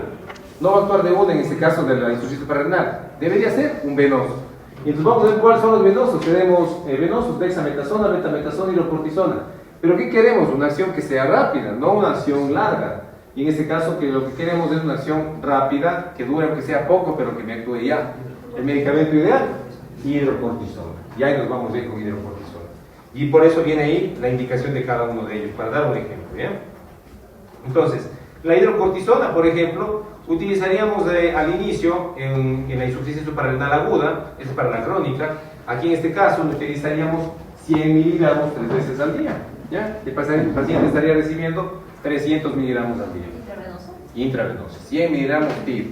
Speaker 1: no va a actuar de una en este caso de la insuficiencia suprarrenal, debería ser un venoso. Y entonces vamos a ver cuáles son los venosos. Tenemos venosos, dexametasona, betametasona y hidrocortisona. Pero ¿qué queremos? Una acción que sea rápida, no una acción larga. Y en este caso que lo que queremos es una acción rápida, que dure aunque sea poco, pero que me actúe ya. El medicamento ideal, hidrocortisona. Y ahí nos vamos a ir con hidrocortisona. Y por eso viene ahí la indicación de cada uno de ellos, para dar un ejemplo, ¿ya? Entonces, la hidrocortisona, por ejemplo, utilizaríamos al inicio en la insuficiencia suprarrenal aguda, es para la crónica. Aquí en este caso utilizaríamos 100 miligramos 3 veces al día.
Speaker 4: ¿Ya? El paciente estaría recibiendo 300 miligramos al día.
Speaker 3: Intravenoso.
Speaker 4: Intravenoso, 100 miligramos TIR.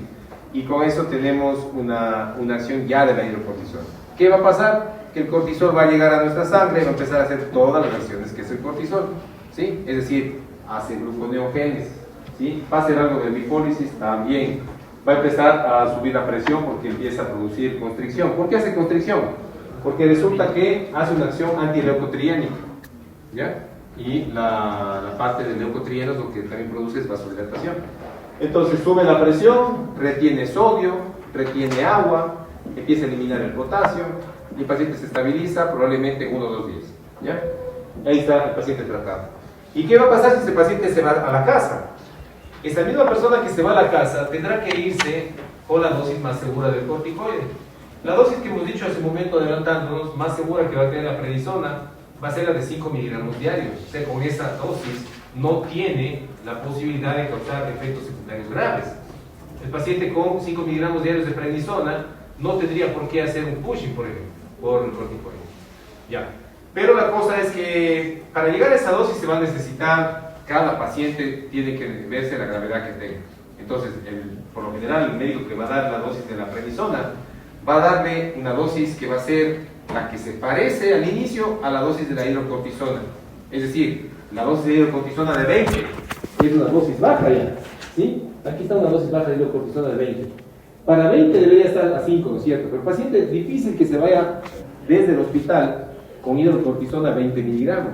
Speaker 4: Y con eso tenemos una acción ya de la hidrocortisona. ¿Qué va a pasar? Que el cortisol va a llegar a nuestra sangre y va a empezar a hacer todas las acciones que es el cortisol, ¿sí? Es decir, hace gluconeogénesis, ¿sí? Va a hacer algo de lipólisis también. Va a empezar a subir la presión porque empieza a producir constricción. ¿Por qué hace constricción? Porque resulta que hace una acción antileucotriénica, ¿ya? Y la parte del leucotrieno lo que también produce es vasodilatación. Entonces sube la presión, retiene sodio, retiene agua, empieza a eliminar el potasio y el paciente se estabiliza probablemente en 1 o 2 días, ¿ya? Ahí está el paciente tratado. ¿Y qué va a pasar si ese paciente se va a la casa? Esta misma persona que se va a la casa tendrá que irse con la dosis más segura del corticoide. La dosis que hemos dicho hace un momento adelantándonos, más segura que va a tener la prednisona, va a ser la de 5 miligramos diarios. O sea, con esa dosis no tiene la posibilidad de causar efectos secundarios graves. El paciente con 5 miligramos diarios de prednisona no tendría por qué hacer un pushing, por ejemplo, por el corticoide. Ya. Pero la cosa es que para llegar a esa dosis se va a necesitar, cada paciente tiene que verse la gravedad que tenga. Entonces, por lo general, el médico que va a dar la dosis de la prednisona va a darle una dosis que va a ser la que se parece al inicio a la dosis de la hidrocortisona. Es decir, la dosis de hidrocortisona de 20 es una dosis baja ya, ¿sí? Aquí está una dosis baja de hidrocortisona de 20. Para 20 debería estar a 5, ¿no es cierto? Pero el paciente es difícil que se vaya desde el hospital con hidrocortisona 20 miligramos.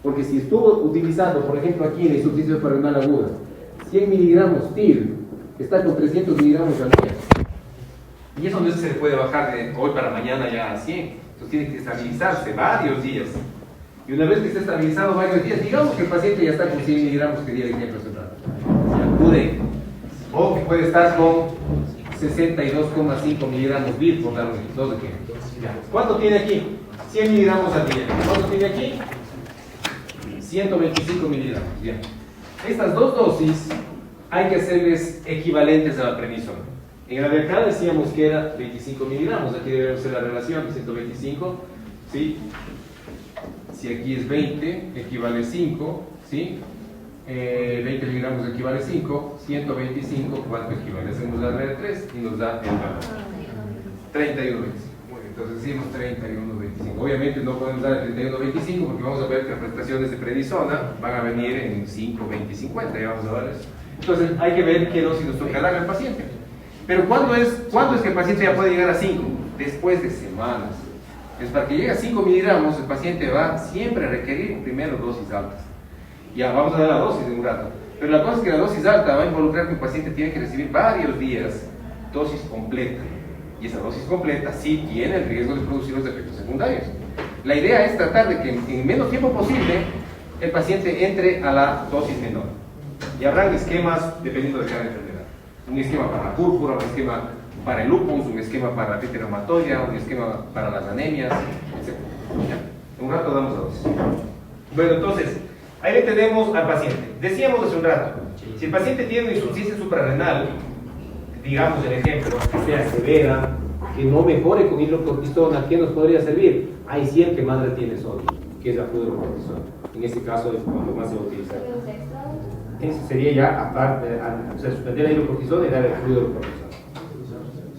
Speaker 4: Porque si estuvo utilizando, por ejemplo, aquí en la insuficiencia renal aguda, 100 miligramos TIR, está con 300 miligramos al día. Y eso no se puede bajar de hoy para mañana ya a 100. Entonces tiene que estabilizarse varios días. Y una vez que esté estabilizado varios días, digamos que el paciente ya está con 100 miligramos que día de ejemplo central. Se acude. O que puede estar con 62,5 miligramos BIR, por dar dos ejemplos. ¿Cuánto tiene aquí? 100 miligramos al día. ¿Cuánto tiene aquí? 125 miligramos. Bien. Estas dos dosis hay que hacerles equivalentes a la prednisona. En la de acá decíamos que era 25 miligramos. Aquí debe ser la relación de 125. ¿Sí? Si aquí es 20, equivale 5. ¿Sí? 20 miligramos equivale 5. 125, ¿cuánto equivale? Hacemos la regla de 3 y nos da el valor. 31,25. Entonces decimos 31,25. Obviamente no podemos dar el 31,25 porque vamos a ver que las prestaciones de prednisona van a venir en 5, 20 y 50. Ya vamos a ver eso. Entonces hay que ver qué dosis nos toca darle al paciente. Pero ¿cuándo es que el paciente ya puede llegar a 5? Después de semanas. Entonces para que llegue a 5 miligramos el paciente va siempre a requerir primero dosis altas. Ya vamos a dar la dosis en un rato. Pero la cosa es que la dosis alta va a involucrar que el paciente tiene que recibir varios días dosis completa. Y esa dosis completa sí tiene el riesgo de producir los efectos secundarios. La idea es tratar de que en menos tiempo posible el paciente entre a la dosis menor. Y habrán esquemas dependiendo de cada enfermedad. Un esquema para la púrpura, un esquema para el lupus, un esquema para la artritis reumatoidea, un esquema para las anemias, etc. En un rato damos la dosis. Bueno, entonces, ahí le tenemos al paciente. Decíamos hace un rato, si el paciente tiene una insuficiencia suprarrenal, digamos el ejemplo, que sea severa, que no mejore con hidrocortisona, ¿qué nos podría servir? Hay 100 que más retiene sodio, que es la fluorocortisona. En este caso es cuando más se va a utilizar. Eso sería ya aparte, o sea, suspender la hidrocortisona y dar el fluorocortisona.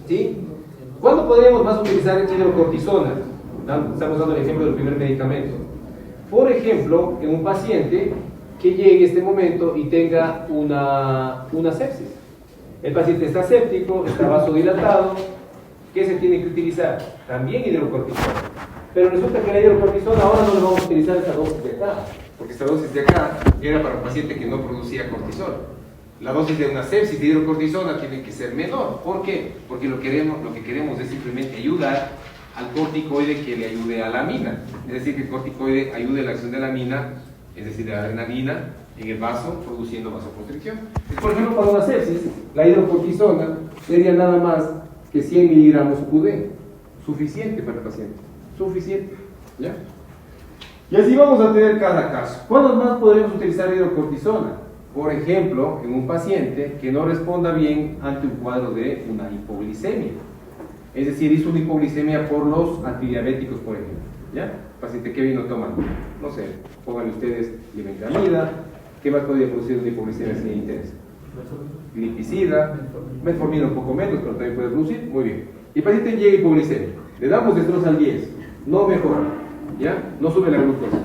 Speaker 4: ¿Sí? ¿Cuándo podríamos más utilizar el hidrocortisona? Estamos dando el ejemplo del primer medicamento. Por ejemplo, en un paciente que llegue este momento y tenga una sepsis. El paciente está séptico, está vasodilatado. ¿Qué se tiene que utilizar? También hidrocortisona. Pero resulta que la hidrocortisona ahora no le vamos a utilizar esta dosis de acá, porque esta dosis de acá era para un paciente que no producía cortisol. La dosis de una sepsis de hidrocortisona tiene que ser menor. ¿Por qué? Porque lo que queremos es simplemente ayudar al corticoide que le ayude a la amina. Es decir, que el corticoide ayude a la acción de la amina, es decir, de la adrenalina en el vaso, produciendo vasoconstricción. Por ejemplo, para una sepsis, la hidrocortisona sería nada más que 100 miligramos QD. Suficiente para el paciente. Suficiente. ¿Ya? Y así vamos a tener cada caso. ¿Cuándo más podremos utilizar hidrocortisona? Por ejemplo, en un paciente que no responda bien ante un cuadro de una hipoglicemia. Es decir, hizo una hipoglicemia por los antidiabéticos, por ejemplo. ¿Ya? Paciente, ¿qué vino tomando? No sé, pónganle ustedes limenclamida. ¿Qué más podría producir una hipoglucemia sin interés? Glipicida, metformina un poco menos, pero también puede producir. Muy bien. Y el paciente llega hipoglucemia. Le damos destroza al 10. No mejora. ¿Ya? No sube la glucosa.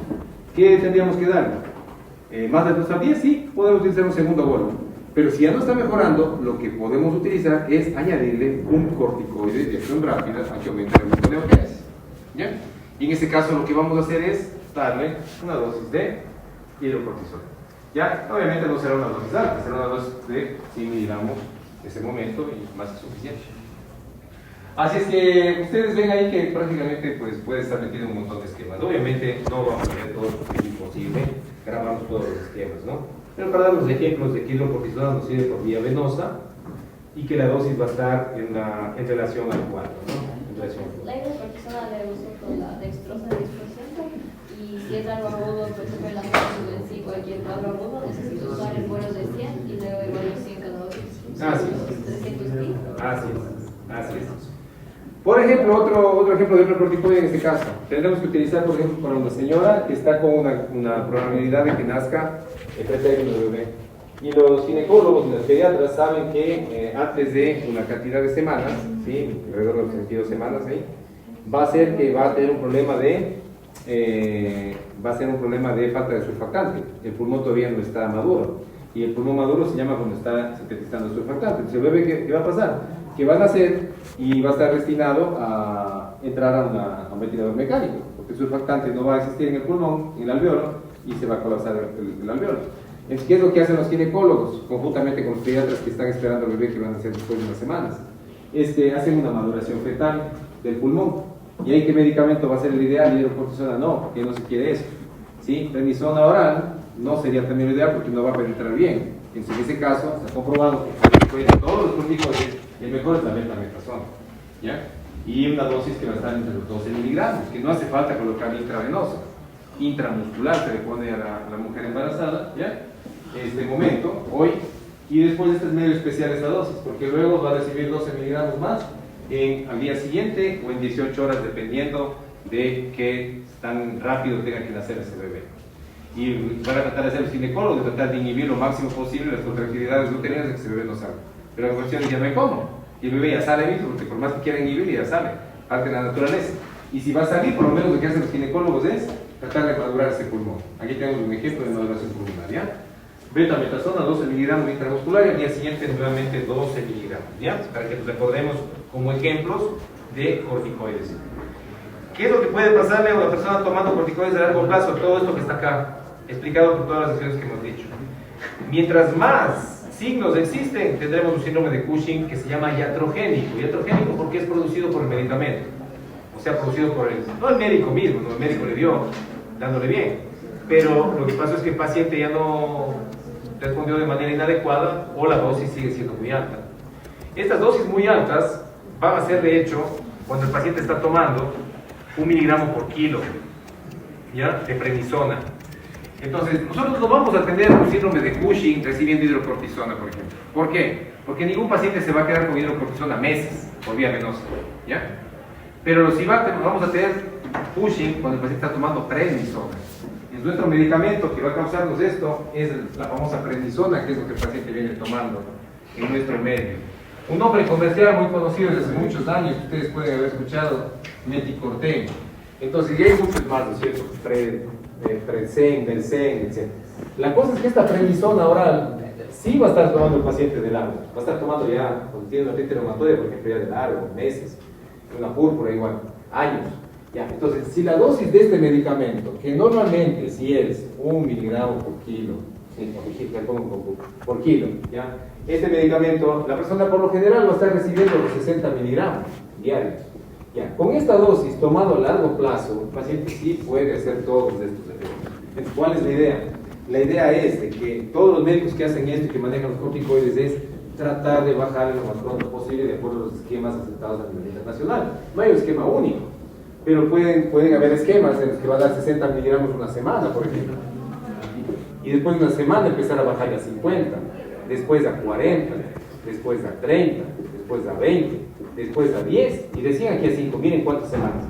Speaker 4: ¿Qué tendríamos que darle? Más destroza al 10, sí, podemos utilizar un segundo bolo. Pero si ya no está mejorando, lo que podemos utilizar es añadirle un corticoide de acción rápida a que aumente el número de neogenesis. ¿Ya? Y en este caso lo que vamos a hacer es darle una dosis de hidrocortisona. ¿Ya? Obviamente no será una dosis alta, será una dosis de 100 miligramos en ese momento y más que suficiente. Así es que ustedes ven ahí que prácticamente pues, puede estar metido en un montón de esquemas. Obviamente no vamos a ver todo porque es imposible, grabamos todos los esquemas, ¿no? Pero para dar los ejemplos de que hidrocortisona nos sirve por vía venosa y que la dosis va a estar en relación al cuadro, ¿no? En relación al cuadro.
Speaker 3: La hidrocortisona debe usar con la dextrosa 10%, y si es algo agudo, pues se la en sí, cualquier cuadro agudo, necesito usar el vuelo de 100 y luego el vuelo 100 cada dosis.
Speaker 4: Así es.
Speaker 3: 300 mil.
Speaker 4: Así es. Así es. Por ejemplo, otro ejemplo de otro corticoide en este caso, tendremos que utilizar, por ejemplo, para una señora que está con una probabilidad de que nazca el pretérmino de bebé. Y los ginecólogos y los pediatras saben que antes de una cantidad de semanas, ¿sí? Alrededor de las 22 semanas, ¿sí? va a ser que va a tener un problema de falta de surfactante. El pulmón todavía no está maduro. Y el pulmón maduro se llama cuando está sintetizando surfactante. Entonces, el bebé, ¿qué va a pasar? Que va a nacer y va a estar destinado a entrar a un ventilador mecánico, porque el surfactante no va a existir en el pulmón, en el alveolo, y se va a colapsar el alveolo. Entonces, ¿qué es lo que hacen los ginecólogos? Conjuntamente con los pediatras que están esperando al bebé que van a nacer después de unas semanas. Hacen una maduración fetal del pulmón. ¿Y ahí qué medicamento va a ser el ideal? Hidrocortisona no, porque no se quiere eso. ¿Sí? Prednisona oral no sería también lo ideal porque no va a penetrar bien. Entonces, en ese caso, está comprobado que todos los corticoides, el mejor es la betametazono, ¿ya? Y una dosis que va a estar entre los 12 miligramos, que no hace falta colocar intravenosa, intramuscular se le pone a la mujer embarazada, ¿ya? Este momento, hoy, y después este es medio especial esta dosis, porque luego va a recibir 12 miligramos más al día siguiente o en 18 horas, dependiendo de qué tan rápido tenga que nacer ese bebé. Y van a tratar de hacer los ginecólogos, de tratar de inhibir lo máximo posible las contractilidades uterinas de que ese bebé no salga. Pero la cuestión es ya no hay cómo. Y el bebé ya sale mismo, porque por más que quieran inhibir, ya sale. Parte de la naturaleza. Y si va a salir, por lo menos lo que hacen los ginecólogos es tratar de madurar ese pulmón. Aquí tenemos un ejemplo de maduración pulmonar, ¿ya? Betametasona, 12 miligramos intramuscular, y al día siguiente nuevamente 12 miligramos, ¿ya? Para que nos recordemos como ejemplos de corticoides. ¿Qué es lo que puede pasarle a una persona tomando corticoides a largo plazo? Todo esto que está acá, explicado por todas las acciones que hemos dicho. Mientras más signos existen, tendremos un síndrome de Cushing que se llama iatrogénico. Iatrogénico porque es producido por el medicamento. O sea, producido por no el médico mismo, no el médico le dio, dándole bien. Pero lo que pasa es que el paciente ya no respondió de manera inadecuada o la dosis sigue siendo muy alta. Estas dosis muy altas van a ser, de hecho, cuando el paciente está tomando 1 miligramo por kilo, ¿ya? De prednisona. Entonces, nosotros no vamos a tener un síndrome de Cushing recibiendo hidrocortisona, por ejemplo. ¿Por qué? Porque ningún paciente se va a quedar con hidrocortisona meses por vía venosa, ¿ya? Pero si vamos a tener Cushing cuando el paciente está tomando prednisona. En nuestro medicamento que va a causarnos esto es la famosa prednisona, que es lo que el paciente viene tomando en nuestro medio. Un nombre comercial muy conocido desde hace muchos años, que ustedes pueden haber escuchado, meticorten. Entonces, ya hay muchos más, ¿no es cierto? Predsen, Belsen, etc. La cosa es que esta prednisona oral sí va a estar tomando el paciente de largo. Va a estar tomando ya, cuando tiene una artritis reumatoide, por ejemplo, ya de largo, meses, una púrpura igual, años. Ya. Entonces, si la dosis de este medicamento, que normalmente si es 1 miligramo por kilo, por kilo, ¿ya? Este medicamento, la persona por lo general va a estar recibiendo los 60 miligramos diarios. ¿Ya? Con esta dosis, tomado a largo plazo, el paciente sí puede hacer todos estos efectos. Entonces, ¿cuál es la idea? La idea es de que todos los médicos que hacen esto y que manejan los corticoides es tratar de bajar lo más pronto posible de acuerdo a los esquemas aceptados a nivel internacional. No hay un esquema único, pero pueden haber esquemas en los que va a dar 60 miligramos una semana, por ejemplo. Y después de una semana empezar a bajar a 50, después a 40, después a 30, después a 20, después a 10, y decían aquí a 5, miren cuántas semanas,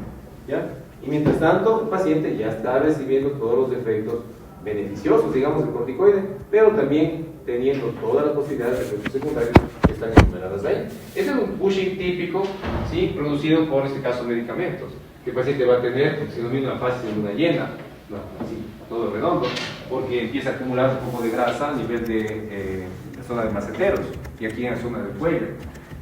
Speaker 4: ¿ya? Y mientras tanto, el paciente ya está recibiendo todos los efectos beneficiosos, digamos, del corticoide, pero también teniendo todas las posibilidades de efectos secundarios que están enumeradas ahí. Ese es un pushing típico, ¿sí?, producido por, en este caso, medicamentos, que el paciente va a tener, porque se denomina una fase de luna llena, no, así, todo redondo, porque empieza a acumular un poco de grasa a nivel de la zona de maceteros y aquí en la zona del cuello.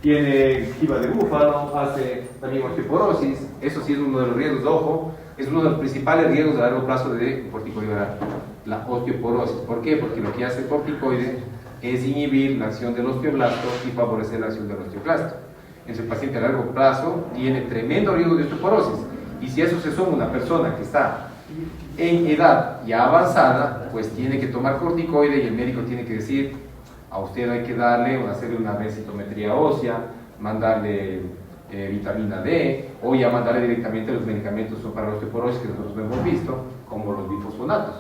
Speaker 4: Tiene jiba de búfalo, hace también osteoporosis, eso sí es uno de los riesgos de ojo, es uno de los principales riesgos a largo plazo de corticoide oral, la osteoporosis. ¿Por qué? Porque lo que hace el corticoide es inhibir la acción del osteoblasto y favorecer la acción del osteoclasto. Entonces el paciente a largo plazo tiene tremendo riesgo de osteoporosis, y si a eso se suma una persona que está en edad ya avanzada, pues tiene que tomar corticoide y el médico tiene que decir: a usted hay que darle o hacerle una densitometría ósea, mandarle vitamina D, o ya mandarle directamente los medicamentos para la osteoporosis que nosotros hemos visto, como los bifosfonatos.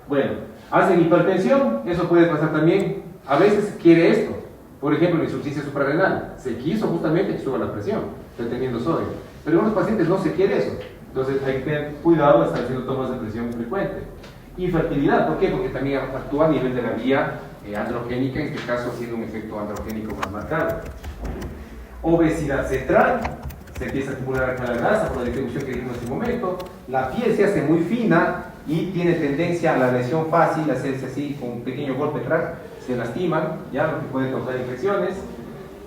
Speaker 4: Bueno, hacen hipertensión, eso puede pasar también. A veces quiere esto, por ejemplo, la insuficiencia suprarrenal, se quiso justamente que suba la presión, reteniendo sodio, pero en los pacientes no se quiere eso, entonces hay que tener cuidado de estar haciendo tomas de presión frecuente. Infertilidad, ¿por qué? Porque también actúa a nivel de la vía androgénica, en este caso haciendo un efecto androgénico más marcado. Obesidad central, se empieza a acumular acá la grasa por la distribución que dijimos en este momento, la piel se hace muy fina y tiene tendencia a la lesión fácil, a hacerse así con un pequeño golpe crack, se lastiman, ya, lo que puede causar infecciones,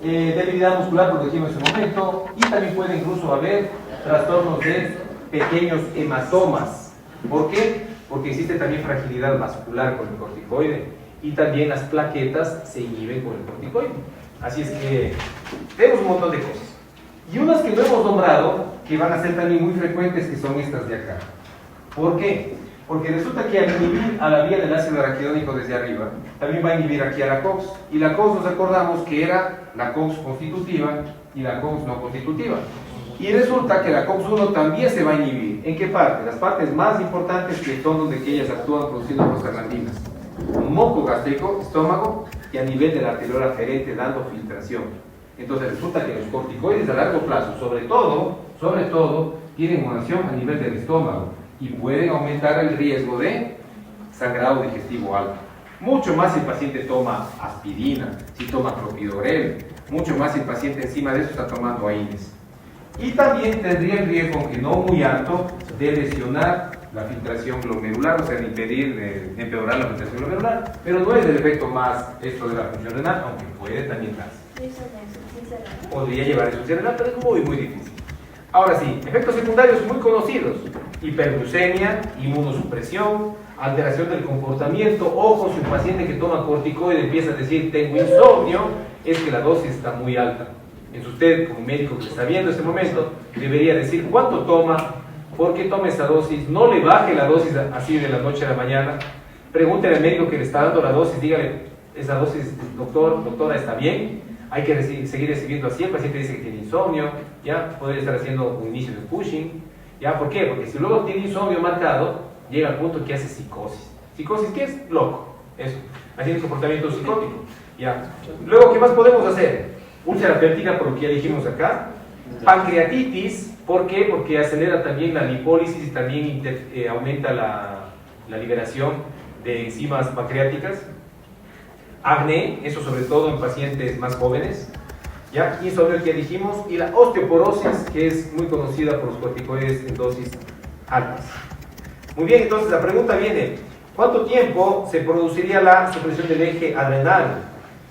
Speaker 4: debilidad muscular, por lo que dijimos en ese momento, y también puede incluso haber trastornos de pequeños hematomas. ¿Por qué? Porque existe también fragilidad vascular con el corticoide, y también las plaquetas se inhiben con el corticoide. Así es que tenemos un montón de cosas. Y unas que no hemos nombrado, que van a ser también muy frecuentes, que son estas de acá. ¿Por qué? Porque resulta que al inhibir a la vía del ácido araquidónico desde arriba, también va a inhibir aquí a la COX. Y la COX nos acordamos que era la COX constitutiva y la COX no constitutiva. Y resulta que la COX-1 también se va a inhibir. ¿En qué parte? Las partes más importantes, que son donde que ellas actúan produciendo prostaglandinas. Moco gástrico, estómago, y a nivel de la arteriola aferente dando filtración. Entonces resulta que los corticoides a largo plazo, sobre todo, tienen una acción a nivel del estómago y pueden aumentar el riesgo de sangrado digestivo alto. Mucho más si el paciente toma aspirina, si toma clopidogrel, mucho más si el paciente encima de eso está tomando AINES. Y también tendría el riesgo, aunque no muy alto, de lesionar la filtración glomerular, o sea, de impedir, de empeorar la filtración glomerular, pero no es el efecto más esto de la función renal, aunque puede también darse. Podría llevar insuficiencia renal, pero es muy, muy difícil. Ahora sí, efectos secundarios muy conocidos: hiperglucemia, inmunosupresión, alteración del comportamiento. Ojo, si un paciente que toma corticoide empieza a decir tengo insomnio, es que la dosis está muy alta. Entonces usted, como médico que está viendo este momento, debería decir cuánto toma, por qué toma esa dosis, no le baje la dosis así de la noche a la mañana. Pregúntele al médico que le está dando la dosis, dígale, esa dosis, doctora, está bien, hay que seguir recibiendo así. El paciente dice que tiene insomnio, ya podría estar haciendo un inicio de pushing, ya. ¿Por qué? Porque si luego tiene insomnio marcado, llega al punto que hace psicosis. ¿Psicosis qué es? Loco, eso, haciendo comportamiento psicótico, ya. Luego, ¿qué más podemos hacer? Úlcera péptica, por lo que ya dijimos acá. Pancreatitis, ¿por qué? Porque acelera también la lipólisis y también aumenta la liberación de enzimas pancreáticas. Acné, eso sobre todo en pacientes más jóvenes, ¿ya? Insomnio, que ya dijimos, y la osteoporosis, que es muy conocida por los corticoides en dosis altas. Muy bien, entonces la pregunta viene: ¿cuánto tiempo se produciría la supresión del eje adrenal?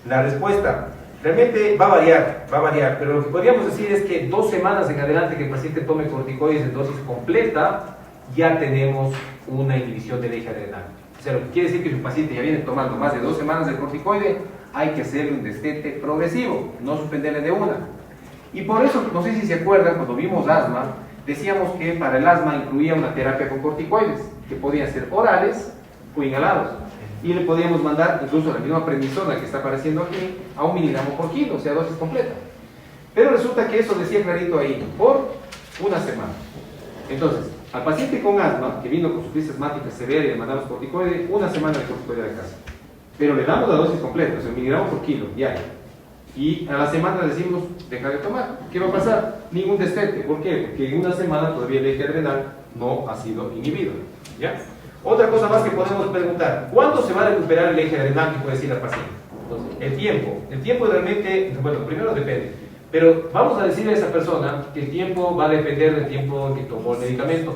Speaker 4: La respuesta realmente va a variar, pero lo que podríamos decir es que 2 semanas en adelante que el paciente tome corticoides en dosis completa, ya tenemos una inhibición del eje adrenal. O sea, lo que quiere decir que si un paciente ya viene tomando más de 2 semanas de corticoide, hay que hacerle un destete progresivo, no suspenderle de una. Y por eso, no sé si se acuerdan, cuando vimos asma, decíamos que para el asma incluía una terapia con corticoides, que podían ser orales o inhalados. Y le podíamos mandar incluso la misma prednisona que está apareciendo aquí a 1 miligramo por kilo, o sea, dosis completa. Pero resulta que eso decía clarito ahí, por 1 semana. Entonces, al paciente con asma, que vino con su crisis asmática severa y le mandamos corticoide, 1 semana de corticoide de casa. Pero le damos la dosis completa, o sea, 1 miligramo por kilo, diario. y a la semana decimos, deja de tomar. ¿Qué va a pasar? Ningún destete. ¿Por qué? Porque en una semana todavía el eje adrenal no ha sido inhibido. ¿Ya? Otra cosa más que podemos preguntar, ¿cuándo se va a recuperar el eje adrenal que puede decir la paciente? Entonces, el tiempo realmente, bueno, primero depende, pero vamos a decirle a esa persona que el tiempo va a depender del tiempo en que tomó el medicamento.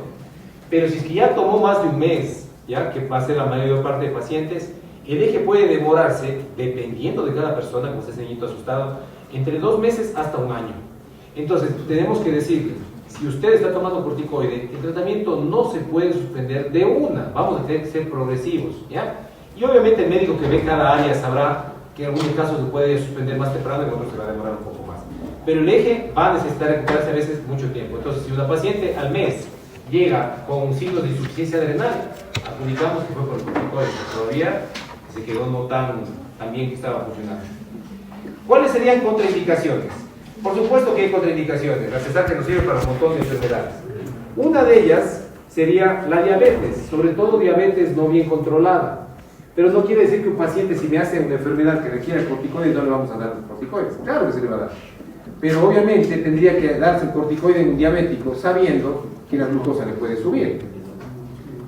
Speaker 4: Pero si es que ya tomó más de un mes, ya que va a ser la mayor parte de pacientes, el eje puede demorarse, dependiendo de cada persona, como ese niñito asustado, entre 2 meses hasta un año. Entonces, tenemos que decir, si usted está tomando corticoide, el tratamiento no se puede suspender de una, vamos a tener que ser progresivos, ¿ya? Y obviamente el médico que ve cada área sabrá que en algunos casos se puede suspender más temprano y en otros se va a demorar un poco más. Pero el eje va a necesitar recuperarse a veces mucho tiempo. Entonces, si una paciente al mes llega con signos de insuficiencia adrenal, adjudicamos que fue por el corticoide, todavía se quedó no tan bien que estaba funcionando. ¿Cuáles serían contraindicaciones? Por supuesto que hay contraindicaciones, la cesárea nos sirve para un montón de enfermedades. Una de ellas sería la diabetes, sobre todo diabetes no bien controlada. Pero no quiere decir que un paciente, si me hace una enfermedad que requiera corticoides, no le vamos a dar corticoides. Claro que se le va a dar. Pero obviamente tendría que darse el corticoide en un diabético sabiendo que la glucosa le puede subir.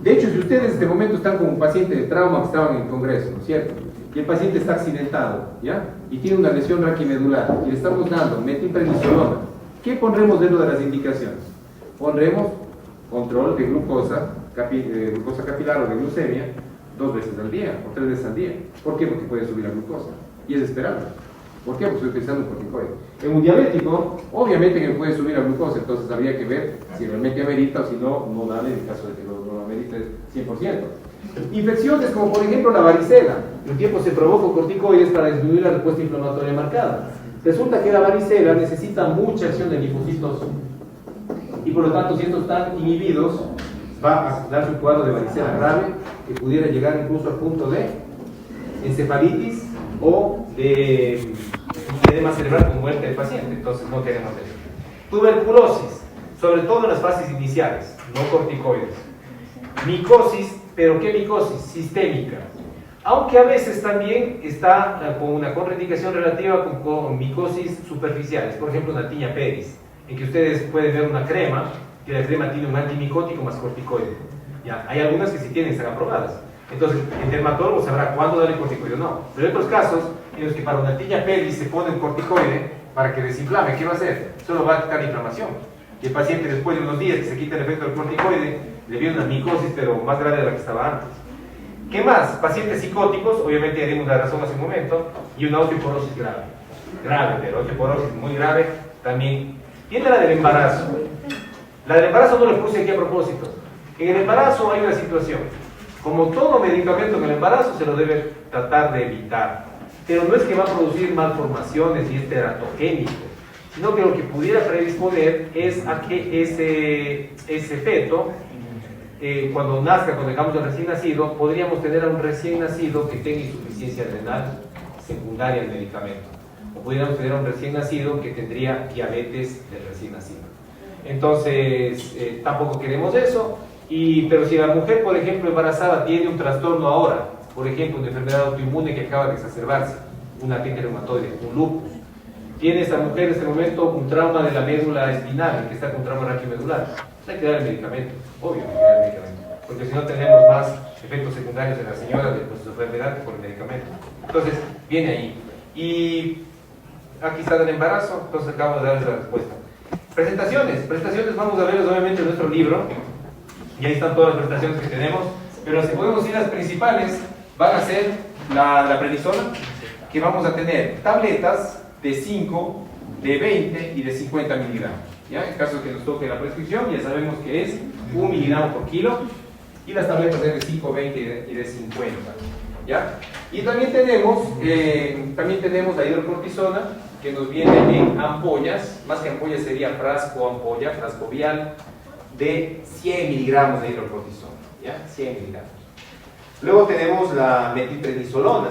Speaker 4: De hecho, si ustedes en este momento están con un paciente de trauma que estaban en el congreso, ¿no es cierto? Y el paciente está accidentado, ¿ya? Y tiene una lesión raquimedular, y le estamos dando metilprednisolona, ¿qué pondremos dentro de las indicaciones? Pondremos control de glucosa capilar o de glucemia 2 veces al día o 3 veces al día. ¿Por qué? Porque puede subir la glucosa, y es esperable. ¿Por qué? Porque estoy utilizando un corticoide. En un diabético, obviamente que puede subir la glucosa, entonces habría que ver si realmente amerita o si no, no darle en el caso de que no amerite 100%. Infecciones como por ejemplo la varicela. En un tiempo se probó corticoides para disminuir la respuesta inflamatoria marcada. Resulta que la varicela necesita mucha acción de linfocitos y por lo tanto si estos están inhibidos va a darse un cuadro de varicela grave que pudiera llegar incluso al punto de encefalitis o de edema cerebral con muerte del paciente. Entonces no queremos eso. Tuberculosis, sobre todo en las fases iniciales, no corticoides. Micosis, pero ¿qué micosis? Sistémica. Aunque a veces también está con una contraindicación relativa con micosis superficiales, por ejemplo una tiña pedis, en que ustedes pueden ver una crema, que la crema tiene un antimicótico más corticoide. Ya, hay algunas que sí tienen, están aprobadas. Entonces, el dermatólogo sabrá cuándo darle corticoide o no. Pero hay otros casos en los que para una tiña pedis se pone un corticoide para que desinflame. ¿Qué va a hacer? Solo va a quitar la inflamación. Y el paciente, después de unos días que se quita el efecto del corticoide, le viene una micosis, pero más grave de la que estaba antes. ¿Qué más? Pacientes psicóticos, obviamente ya dimos la razón hace un momento, y una osteoporosis grave. Grave, pero osteoporosis muy grave también. Viene la del embarazo. La del embarazo no le puse aquí a propósito. En el embarazo hay una situación. Como todo medicamento en el embarazo se lo debe tratar de evitar. Pero no es que va a producir malformaciones y es teratogénico, sino que lo que pudiera predisponer es a que ese feto, cuando nazca, cuando dejamos el recién nacido, podríamos tener a un recién nacido que tenga insuficiencia adrenal secundaria al medicamento. O pudiéramos tener a un recién nacido que tendría diabetes del recién nacido. Entonces, tampoco queremos eso. Pero si la mujer, por ejemplo, embarazada tiene un trastorno ahora, por ejemplo, una enfermedad autoinmune que acaba de exacerbarse, un artritis reumatoide, un lupus, tiene esta mujer en este momento un trauma de la médula espinal, que está con trauma raquimedular, hay que dar el medicamento, obvio hay que dar el medicamento, porque si no tenemos más efectos secundarios en la señora de su enfermedad que por el medicamento. Entonces, viene ahí. Y aquí está el embarazo, entonces acabo de darles la respuesta. Presentaciones vamos a verlas obviamente en nuestro libro, y ahí están todas las presentaciones que tenemos, pero si podemos ir las principales, van a ser la prednisona, que vamos a tener tabletas de 5, de 20 y de 50 miligramos. ¿Ya? En caso de que nos toque la prescripción, ya sabemos que es 1 miligramo por kilo, y las tabletas de 5, 20 y de 50. ¿Ya? Y también tenemos la hidrocortisona, que nos viene en ampollas, más que ampollas sería frasco vial, de 100 miligramos de hidrocortisona, ¿ya? 100 miligramos. Luego tenemos la metilprednisolona.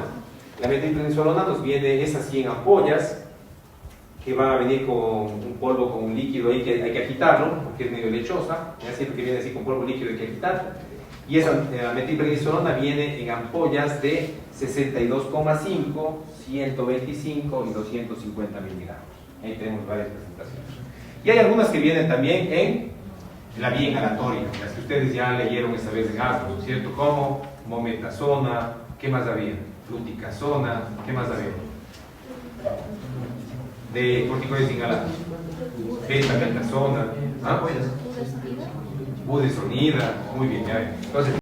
Speaker 4: La metilprednisolona nos viene esas 100 ampollas, que van a venir con un polvo, con un líquido ahí que hay que agitarlo, porque es medio lechosa, ya siempre que viene así con polvo líquido hay que agitar. Y esa metilprednisolona viene en ampollas de 62,5, 125 y 250 miligramos. Ahí tenemos varias presentaciones. Y hay algunas que vienen también en la vía inhalatoria, las que ustedes ya leyeron esta vez en asma, ¿no es cierto? Como mometasona, ¿qué más había? Fluticasona, ¿qué más había? De corticoides inhalados. Beta-metazona, budesonida, muy bien, ya ven. Entonces,